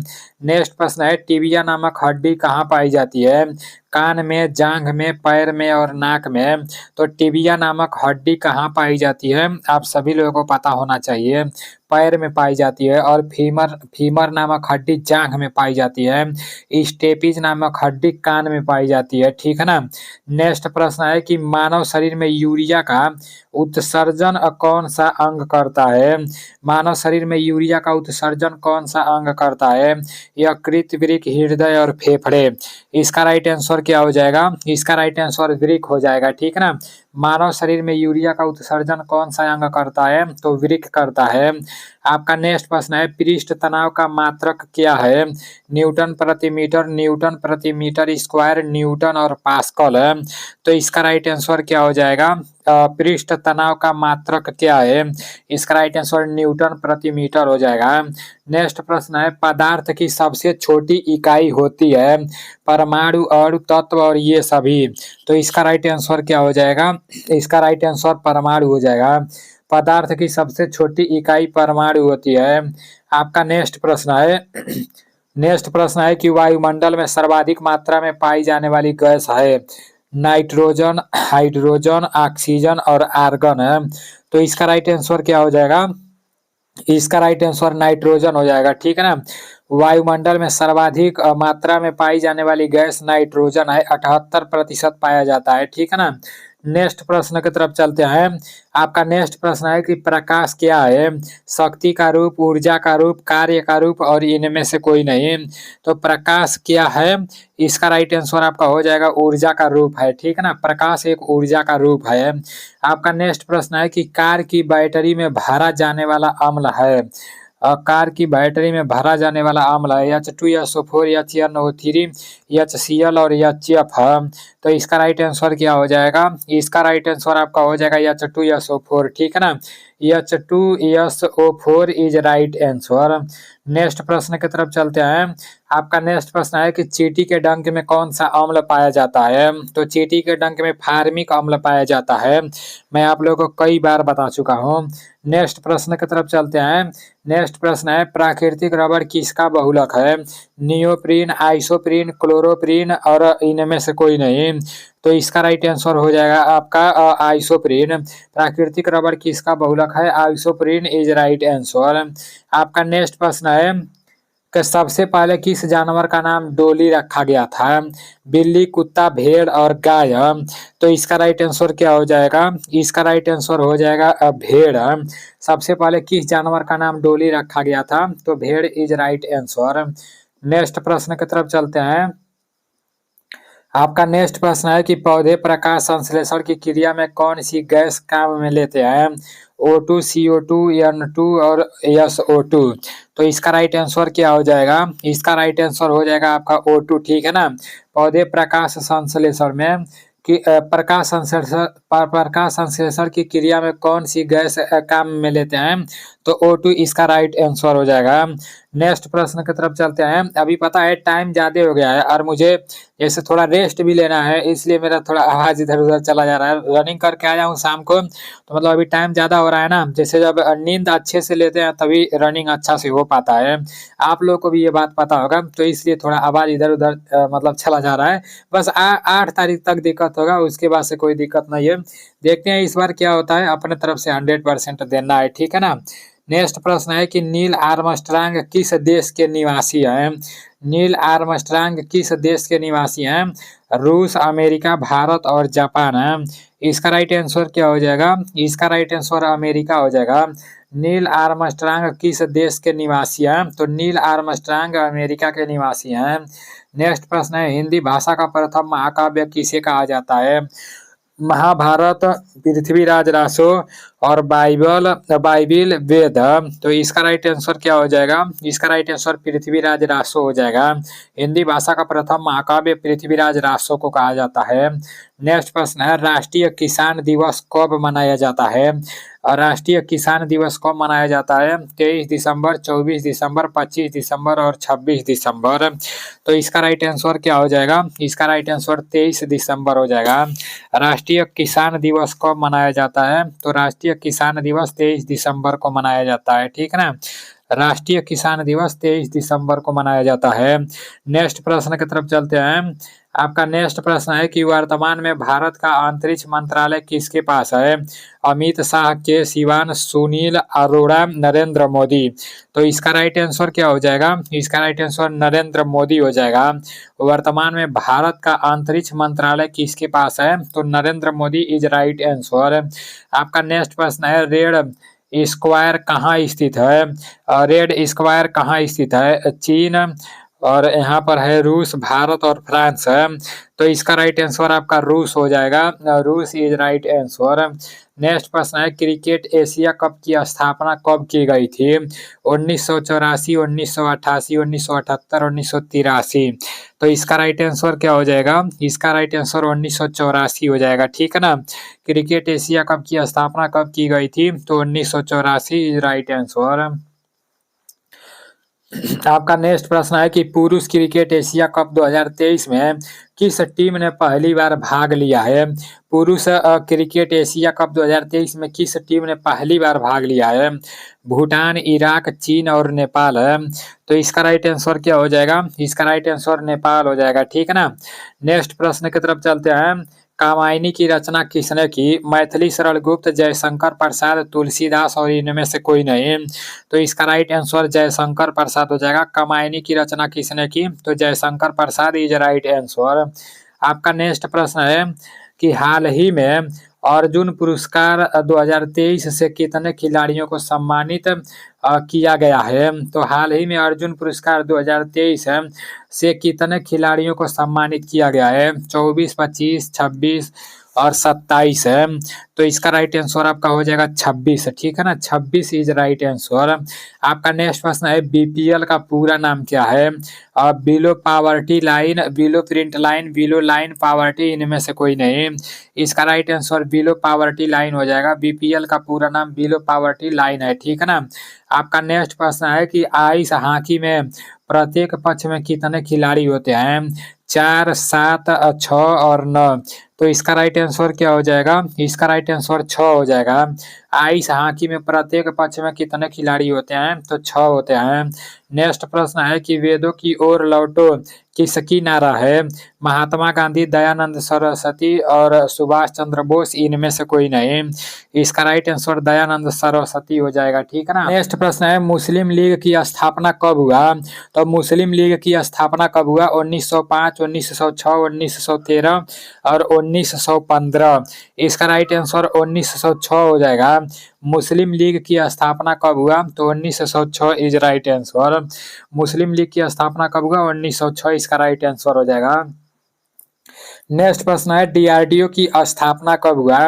नेक्स्ट प्रश्न है, टिबिया नामक हड्डी कहाँ पाई जाती है? कान में, जांघ में, पैर में और नाक में। तो टिबिया नामक हड्डी कहाँ पाई जाती है? आप सभी लोगों को पता होना चाहिए। पैर में पाई जाती है। और फीमर नामक हड्डी जांघ में पाई जाती है। स्टेपिज नामक हड्डी कान में पाई जाती है, ठीक है ना। नेक्स्ट प्रश्न है कि मानव शरीर में यूरिया का उत्सर्जन कौन सा अंग करता है? मानव शरीर में यूरिया का उत्सर्जन कौन सा अंग करता है? यकृत, वृक्क, हृदय और फेफड़े। इसका राइट आंसर क्या हो जाएगा? इसका राइट आंसर वृक्क हो जाएगा, ठीक है ना। मानव शरीर में यूरिया का उत्सर्जन कौन सा अंग करता है? तो वृक्क करता है। आपका नेक्स्ट प्रश्न है पृष्ठ तनाव का मात्रक क्या है? न्यूटन प्रति मीटर स्क्वायर, न्यूटन और पास्कल है। तो इसका राइट आंसर क्या हो जाएगा? पृष्ठ तनाव का मात्रक क्या है? इसका राइट आंसर न्यूटन प्रति मीटर हो जाएगा। नेक्स्ट प्रश्न है पदार्थ की सबसे छोटी इकाई होती है परमाणु, अणु, तत्व और ये सभी। तो इसका राइट आंसर क्या हो जाएगा? इसका राइट आंसर परमाणु हो जाएगा। पदार्थ की सबसे छोटी इकाई परमाणु होती है। आपका नेक्स्ट प्रश्न है नेक्स्ट प्रश्न है कि वायुमंडल में सर्वाधिक मात्रा में पाई जाने वाली गैस है नाइट्रोजन, हाइड्रोजन, ऑक्सीजन और आर्गन है। तो इसका राइट आंसर क्या हो जाएगा? इसका राइट आंसर नाइट्रोजन हो जाएगा। ठीक है ना। वायुमंडल में सर्वाधिक मात्रा में पाई जाने वाली गैस नाइट्रोजन है, 78% पाया जाता है। ठीक है ना। नेक्स्ट प्रश्न की तरफ चलते हैं। आपका नेक्स्ट प्रश्न है कि प्रकाश क्या है? शक्ति का रूप, ऊर्जा का रूप, कार्य का रूप और इनमें से कोई नहीं। तो प्रकाश क्या है? इसका राइट आंसर आपका हो जाएगा ऊर्जा का रूप है। ठीक है ना। प्रकाश एक ऊर्जा का रूप है। आपका नेक्स्ट प्रश्न है कि कार की बैटरी में भरा जाने वाला अम्ल है कार की बैटरी में भरा जाने वाला अम्ल है H2SO4, HNO3, HCl और HF है। तो इसका राइट आंसर क्या हो जाएगा? इसका राइट आंसर आपका हो जाएगा H2SO4। ठीक है ना। H2SO4 is right answer. Next प्रश्न की तरफ चलते हैं। आपका नेक्स्ट प्रश्न है कि चींटी के डंक में कौन सा अम्ल पाया जाता है? तो चींटी के डंक में फार्मिक अम्ल पाया जाता है। मैं आप लोगों को कई बार बता चुका हूँ। नेक्स्ट प्रश्न की तरफ चलते हैं। नेक्स्ट प्रश्न है प्राकृतिक रबड़ किसका बहुलक है? नियोप्रीन, आइसोप्रीन, क्लोरोप्रीन और इनमें से कोई नहीं। तो इसका राइट आंसर हो जाएगा आपका आइसोप्रीन। प्राकृतिक रबड़ किसका बहुलक है? Isoprene is right answer. आपका नेक्स्ट प्रश्न है कि सबसे पहले किस जानवर का नाम डोली रखा गया था? बिल्ली, कुत्ता, भेड़ और गाय। तो इसका राइट आंसर क्या हो जाएगा? इसका राइट आंसर हो जाएगा भेड़। सबसे पहले किस जानवर का नाम डोली रखा गया था? तो भेड़ इज राइट आंसर। नेक्स्ट प्रश्न की तरफ चलते हैं। आपका नेक्स्ट प्रश्न है कि पौधे प्रकाश संश्लेषण की क्रिया में कौन सी गैस काम में लेते हैं? O2, CO2, N2 और SO2। तो इसका राइट आंसर क्या हो जाएगा? इसका राइट आंसर हो जाएगा आपका O2। ठीक है ना। पौधे प्रकाश संश्लेषण में कि प्रकाश संश्लेषण की क्रिया में कौन सी गैस काम में लेते हैं? तो O2 इसका राइट आंसर हो जाएगा। नेक्स्ट प्रश्न की तरफ चलते हैं। अभी पता है टाइम ज़्यादा हो गया है और मुझे जैसे थोड़ा रेस्ट भी लेना है, इसलिए मेरा थोड़ा आवाज़ इधर उधर चला जा रहा है। रनिंग करके आया हूँ शाम को, तो मतलब अभी टाइम ज़्यादा हो रहा है ना। जैसे जब नींद अच्छे से लेते हैं तभी रनिंग अच्छा से हो पाता है। आप लोग को भी ये बात पता होगा, तो इसलिए थोड़ा आवाज़ इधर उधर मतलब चला जा रहा है। बस 8 तारीख तक दिक्कत होगा, उसके बाद से कोई दिक्कत नहीं है। देखते हैं इस बार क्या होता है। अपने तरफ से 100% देना है। ठीक है ना। नेक्स्ट प्रश्न है कि नील आर्मस्ट्रांग किस देश के निवासी हैं? नील आर्मस्ट्रांग किस देश के निवासी हैं? रूस, अमेरिका, भारत और जापान है। इसका राइट आंसर क्या हो जाएगा? इसका राइट आंसर अमेरिका हो जाएगा। नील आर्मस्ट्रांग किस देश के निवासी हैं? तो नील आर्मस्ट्रांग अमेरिका के निवासी हैं। नेक्स्ट प्रश्न है हिंदी भाषा का प्रथम महाकाव्य किसे कहा जाता है? महाभारत, पृथ्वीराज रासो और बाइबिल वेद। तो इसका राइट आंसर क्या हो जाएगा? इसका राइट आंसर पृथ्वीराज रासो हो जाएगा। हिंदी भाषा का प्रथम महाकाव्य पृथ्वीराज रासो को कहा जाता है। नेक्स्ट प्रश्न है राष्ट्रीय किसान दिवस कब मनाया जाता है? और राष्ट्रीय किसान दिवस कब मनाया जाता है? 23 दिसंबर, 24 दिसंबर, 25 दिसंबर और 26 दिसंबर। तो इसका राइट आंसर क्या हो जाएगा? इसका राइट आंसर 23 दिसंबर हो जाएगा। राष्ट्रीय किसान दिवस कब मनाया जाता है? तो राष्ट्रीय किसान दिवस 23 दिसंबर को मनाया जाता है। ठीक है ना। राष्ट्रीय किसान दिवस 23 दिसंबर को मनाया जाता है। नेक्स्ट प्रश्न की तरफ चलते हैं। आपका नेक्स्ट प्रश्न है कि वर्तमान में भारत का अंतरिक्ष मंत्रालय किसके पास है? अमित शाह, के सिवान, सुनील अरोड़ा, नरेंद्र मोदी। तो इसका राइट आंसर क्या हो जाएगा? इसका राइट आंसर नरेंद्र मोदी हो जाएगा। वर्तमान में भारत का अंतरिक्ष मंत्रालय किसके पास है? तो Narendra Modi is right answer. आपका नेक्स्ट प्रश्न है रेड स्क्वायर कहाँ स्थित है? रेड स्क्वायर कहाँ स्थित है? चीन, और यहाँ पर है रूस, भारत और फ्रांस है। तो इसका राइट आंसर आपका रूस हो जाएगा। रूस इज राइट आंसर। नेक्स्ट प्रश्न है क्रिकेट एशिया कप की स्थापना कब की गई थी? 1984, 1988, 1978, 1983। तो इसका राइट आंसर क्या हो जाएगा? इसका राइट आंसर 1984 हो जाएगा। ठीक है ना। क्रिकेट एशिया कप की स्थापना कब की गई थी? तो 1984 इज राइट आंसर। आपका नेक्स्ट प्रश्न है कि पुरुष क्रिकेट एशिया कप 2023 में किस टीम ने पहली बार भाग लिया है? पुरुष क्रिकेट एशिया कप 2023 में किस टीम ने पहली बार भाग लिया है? भूटान, इराक, चीन और नेपाल है। तो इसका राइट आंसर क्या हो जाएगा? इसका राइट आंसर नेपाल हो जाएगा। ठीक है ना। नेक्स्ट प्रश्न की तरफ चलते हैं। कामायनी की रचना किसने की? मैथिली, सरल गुप्त, जयशंकर प्रसाद, तुलसीदास और इनमें से कोई नहीं। तो इसका राइट आंसर जयशंकर प्रसाद हो जाएगा। कामायनी की रचना किसने की? तो Jaishankar Prasad is right answer. आपका नेक्स्ट प्रश्न है कि हाल ही में अर्जुन पुरस्कार 2023 से कितने खिलाड़ियों को सम्मानित किया गया है? तो हाल ही में अर्जुन पुरस्कार 2023 से कितने खिलाड़ियों को सम्मानित किया गया है? 24, 25, 26 और 27 है। तो इसका राइट आंसर आपका हो जाएगा 26। ठीक है ना। 26 इज राइट आंसर। आपका नेक्स्ट प्रश्न है बीपीएल का पूरा नाम क्या है? Below poverty line, below print line, below line poverty, इनमें से कोई नहीं। इसका right answer below poverty line हो जाएगा। बीपीएल का पूरा नाम बिलो पावर्टी लाइन है। ठीक है ना। आपका नेक्स्ट प्रश्न है कि आइस हॉकी में प्रत्येक पक्ष में कितने खिलाड़ी होते हैं? 4, 7, 6 और 9। तो इसका राइट आंसर क्या हो जाएगा? इसका राइट आंसर 6 हो जाएगा। आइस हॉकी में प्रत्येक पक्ष में कितने खिलाड़ी होते हैं? तो 6 होते हैं। नेक्स्ट प्रश्न है कि वेदों की ओर लौटो किसकी नारा है? महात्मा गांधी, दयानंद सरस्वती और सुभाष चंद्र बोस, इनमें से कोई नहीं। इसका राइट आंसर दयानंद सरस्वती हो जाएगा। ठीक है ना। नेक्स्ट प्रश्न है मुस्लिम लीग की स्थापना कब हुआ? तो मुस्लिम लीग की स्थापना कब हुआ? 1905, 1906, 1913 और 1915। इसका राइट आंसर 1906 हो जाएगा। मुस्लिम लीग की स्थापना कब हुआ? तो 1906 is right answer. Muslim league की स्थापना कब हुआ? 1906 इसका राइट आंसर हो जाएगा। नेक्स्ट प्रश्न है डीआरडीओ की स्थापना कब हुआ?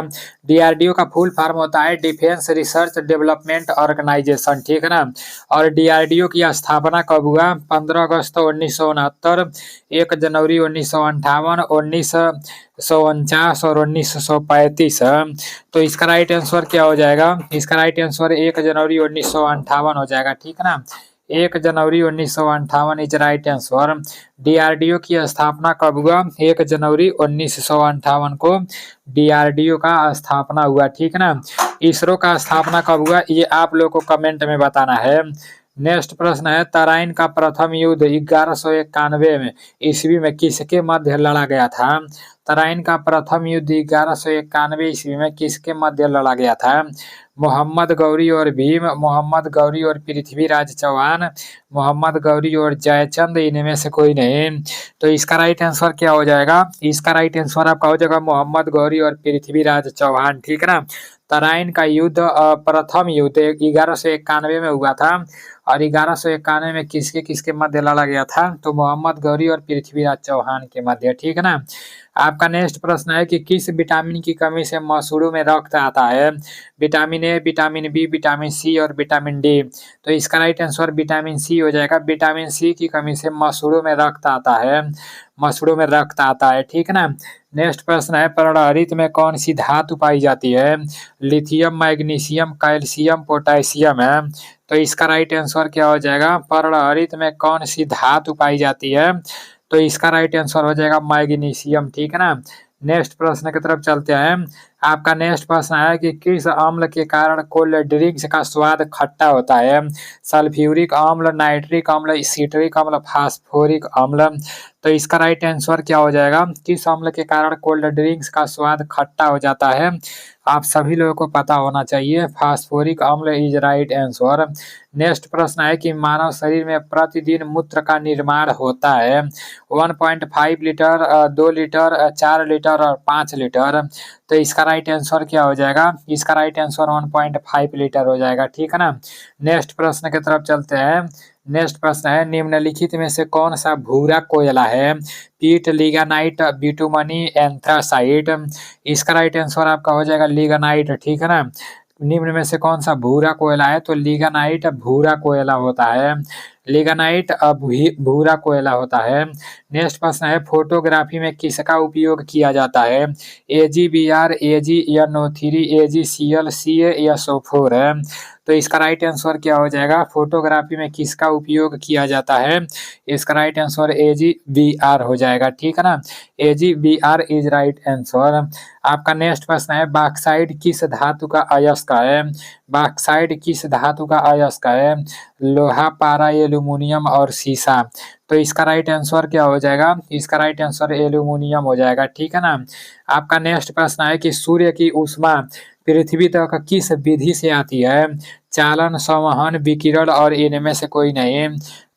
डीआरडीओ का फुल फॉर्म होता है डिफेंस रिसर्च डेवलपमेंट ऑर्गेनाइजेशन। ठीक है ना। और डीआरडीओ की स्थापना कब हुआ? 15 अगस्त 1969, 1 जनवरी 1958, 1949 और 1935। तो इसका राइट आंसर क्या हो जाएगा? इसका राइट आंसर 1 जनवरी 1958 हो जाएगा। ठीक है ना। 1 जनवरी 1958 इज राइट आंसर। डीआरडीओ की स्थापना कब हुआ? 1 जनवरी 1958 को डीआरडीओ का स्थापना हुआ। ठीक है ना। इसरो का स्थापना कब हुआ? ये आप लोग को कमेंट में बताना है। नेक्स्ट प्रश्न है तराइन का प्रथम युद्ध 1191 में ईस्वी में किसके मध्य लड़ा गया था? तराइन का प्रथम युद्ध 1191 ईस्वी में किसके मध्य लड़ा गया था? मोहम्मद गौरी और भीम, मोहम्मद गौरी और पृथ्वीराज चौहान, मोहम्मद गौरी और जयचंद, इनमें से कोई नहीं। तो इसका राइट आंसर क्या हो जाएगा? इसका राइट आंसर आपका हो जाएगा मोहम्मद गौरी और पृथ्वीराज चौहान। ठीक है ना। तराइन का युद्ध प्रथम युद्ध 1191 में हुआ था। और 1191 में किसके किसके मध्य लड़ा गया था? तो मोहम्मद गौरी और पृथ्वीराज चौहान के मध्य। ठीक है ना। आपका नेक्स्ट प्रश्न है कि किस विटामिन की कमी से मसूड़ों में रक्त आता है? Vitamin A, vitamin B, vitamin C और विटामिन डी। तो इसका राइट आंसर विटामिन सी हो जाएगा। विटामिन सी की कमी से मसूड़ों में रक्त आता है। मसूड़ों में रक्त आता है। ठीक है ना। नेक्स्ट प्रश्न है पर्णहरित में कौन सी धातु पाई जाती है? लिथियम, मैग्नीशियम, कैल्शियम, पोटेशियम है। तो इसका राइट आंसर क्या हो जाएगा? पर्णहरित में कौन सी धातु पाई जाती है? तो इसका राइट आंसर हो जाएगा मैग्नीशियम। ठीक है ना। नेक्स्ट प्रश्न की तरफ चलते हैं। आपका नेक्स्ट प्रश्न है कि किस अम्ल के कारण कोल्ड ड्रिंक्स का स्वाद खट्टा होता है? सल्फ्यूरिक अम्ल, नाइट्रिक अम्ल, सिट्रिक अम्ल, फास्फोरिक अम्ल। तो इसका राइट आंसर क्या हो जाएगा? किस अम्ल के कारण कोल्ड ड्रिंक्स का स्वाद खट्टा हो जाता है? आप सभी लोगों को पता होना चाहिए। फास्फोरिक अम्ल इज राइट आंसर। नेक्स्ट प्रश्न है कि मानव शरीर में प्रतिदिन मूत्र का निर्माण होता है 1.5 लीटर, 2 लीटर, 4 लीटर और 5 लीटर। तो इसका राइट आंसर क्या हो जाएगा? इसका राइट आंसर 1.5 लीटर हो जाएगा, ठीक है ना। नेक्स्ट प्रश्न की तरफ चलते हैं। नेक्स्ट प्रश्न है, निम्नलिखित में से कौन सा भूरा कोयला है? पीट, लिग्नाइट, बिटुमनी, एंथ्रासाइट। इसका राइट आंसर आपका हो जाएगा लिग्नाइट, ठीक है ना। निम्न में से कौन सा भूरा कोयला है? तो लिग्नाइट भूरा कोयला होता है। लिग्नाइट भूरा कोयला होता है। नेक्स्ट प्रश्न है, फोटोग्राफी में किसका उपयोग किया जाता है? AGBR, AgNO3, AgCl, CaSO4 है। तो इसका राइट आंसर क्या हो जाएगा? फोटोग्राफी में किसका उपयोग किया जाता है? इसका राइट आंसर AGBR हो जाएगा, ठीक है ना। AGBR is right answer. आपका नेक्स्ट प्रश्न है, बॉक्साइट किस धातु का अयस्क है? बॉक्साइट किस धातु का अयस्क है? लोहा, पारा, एल्यूमिनियम और सीसा। तो इसका राइट आंसर क्या हो जाएगा? इसका राइट आंसर एल्यूमिनियम हो जाएगा, ठीक है ना। आपका नेक्स्ट प्रश्न है कि सूर्य की ऊष्मा पृथ्वी तक किस विधि से आती है? चालन, संवहन, विकिरण और इनमें से कोई नहीं।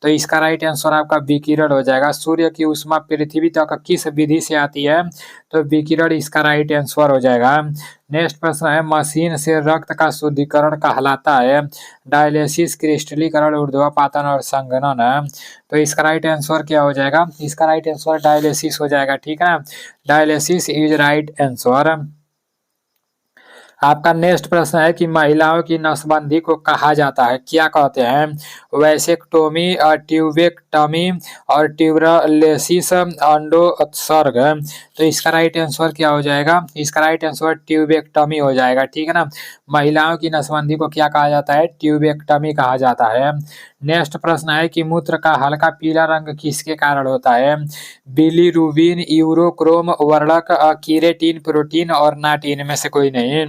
तो इसका राइट आंसर आपका विकिरण हो जाएगा। सूर्य की ऊष्मा पृथ्वी तक किस विधि से आती है? तो विकिरण इसका राइट आंसर हो जाएगा। नेक्स्ट प्रश्न है, मशीन से रक्त का शुद्धिकरण कहलाता है? डायलिसिस, क्रिस्टलीकरण, ऊर्ध्वपातन और संघनन। तो इसका राइट आंसर क्या हो जाएगा? इसका राइट आंसर डायलिसिस हो जाएगा, ठीक है ना। Dialysis is right answer. आपका नेक्स्ट प्रश्न है कि महिलाओं की नसबंदी को कहा जाता है, क्या कहते हैं? वैसेक्टोमी, ट्यूबेक्टमी और ट्यूबरलेसिस, अंडोत्सर्ग। तो इसका राइट आंसर क्या हो जाएगा? इसका राइट आंसर ट्यूबेक्टमी हो जाएगा, ठीक है ना। महिलाओं की नसबंदी को क्या कहा जाता है? ट्यूबेक्टमी कहा जाता है। नेक्स्ट प्रश्न है कि मूत्र का हल्का पीला रंग किसके कारण होता है? बिलीरुबिन, यूरोक्रोम, वर्णक, कीरेटिन, प्रोटीन और नाटिन में से कोई नहीं।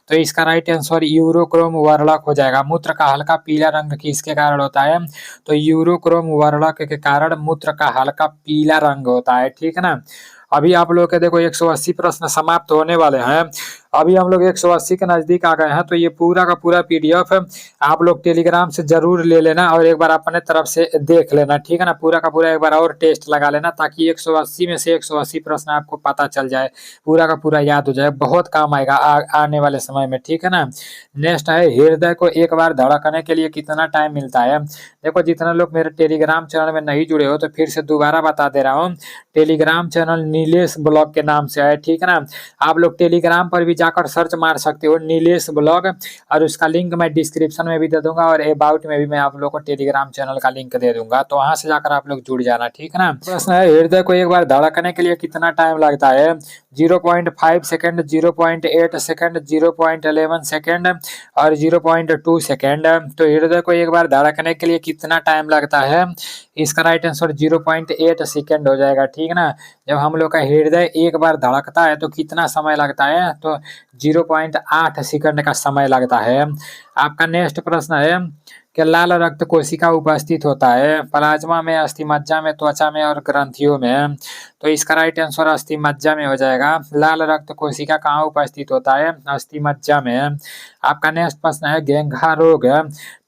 तो इसका राइट आंसर यूरोक्रोम वर्णक हो जाएगा। मूत्र का हल्का पीला रंग किसके कारण होता है? तो यूरोक्रोम वर्णक के कारण मूत्र का हल्का पीला रंग होता है, ठीक है ना। अभी आप लोग के देखो 180 प्रश्न समाप्त होने वाले हैं। अभी हम लोग 180 के नजदीक आ गए हैं। तो ये पूरा का पूरा PDF आप लोग टेलीग्राम से जरूर ले लेना और एक बार अपने तरफ से देख लेना, ठीक है ना। पूरा का पूरा एक बार और टेस्ट लगा लेना ताकि 180 में से 180 प्रश्न आपको पता चल जाए, पूरा का पूरा याद हो जाए। बहुत काम आएगा आने वाले समय में, ठीक है ना। नेक्स्ट है, हृदय को एक बार धड़कने के लिए कितना टाइम मिलता है? देखो जितने लोग मेरे टेलीग्राम चैनल में नहीं जुड़े हो तो फिर से दोबारा बता दे रहा हूँ। टेलीग्राम चैनल नीलेश ब्लॉग के नाम से है, ठीक है ना। आप लोग टेलीग्राम पर भी जाकर सर्च मार सकते हो नीलेश ब्लॉग, और उसका लिंक मैं डिस्क्रिप्शन में भी दे दूंगा और अबाउट में भी मैं आप लोग को टेलीग्राम चैनल का लिंक दे दूंगा। तो वहां से जाकर आप लोग जुड़ जाना, ठीक है ना। प्रश्न है, हृदय को एक बार धड़कने के लिए कितना टाइम लगता है? 0.5 सेकेंड, 0.8 सेकेंड, 0.11 सेकेंड और 0.2 सेकेंड। तो हृदय को एक बार धड़कने के लिए कितना टाइम लगता है? इसका राइट आंसर 0.8 सेकेंड हो जाएगा, ठीक है ना। जब हम लोग का हृदय एक बार धड़कता है तो कितना समय लगता है? तो 0.8 सेकंड का समय लगता है। आपका नेक्स्ट प्रश्न है कि लाल रक्त कोशिका उपस्थित होता है प्लाज्मा में, अस्थिमज्जा में, त्वचा में और ग्रंथियों में। तो इसका राइट आंसर अस्थिमज्जा में हो जाएगा। लाल रक्त कोशिका कहाँ उपस्थित होता है? अस्थिमज्जा में। आपका नेक्स्ट प्रश्न है, घेंघा रोग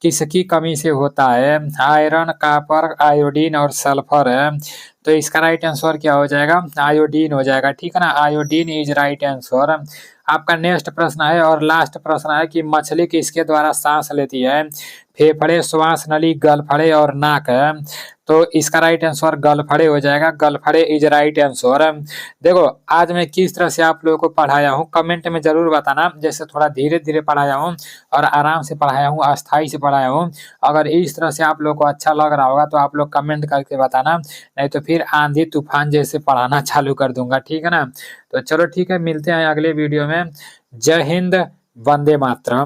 किसकी कमी से होता है? आयरन, कॉपर, आयोडीन और सल्फर है। तो इसका राइट आंसर क्या हो जाएगा? आयोडीन हो जाएगा, ठीक है ना। Iodine is right answer. आपका नेक्स्ट प्रश्न है और लास्ट प्रश्न है कि मछली किसके द्वारा सांस लेती है? फेफड़े, श्वास नली, गलफड़े और नाक है। तो इसका राइट आंसर गलफड़े हो जाएगा। गलफड़े इज राइट आंसर। देखो आज मैं किस तरह से आप लोगों को पढ़ाया हूँ कमेंट में जरूर बताना। जैसे थोड़ा धीरे धीरे पढ़ाया हूँ और आराम से पढ़ाया हूँ, अस्थाई से पढ़ाया हूँ। अगर इस तरह से आप लोग को अच्छा लग रहा होगा तो आप लोग कमेंट करके बताना, नहीं तो फिर आंधी तूफान जैसे पढ़ाना चालू कर दूंगा, ठीक है ना। तो चलो ठीक है, मिलते हैं अगले वीडियो में। जय हिंद, वंदे मातरम।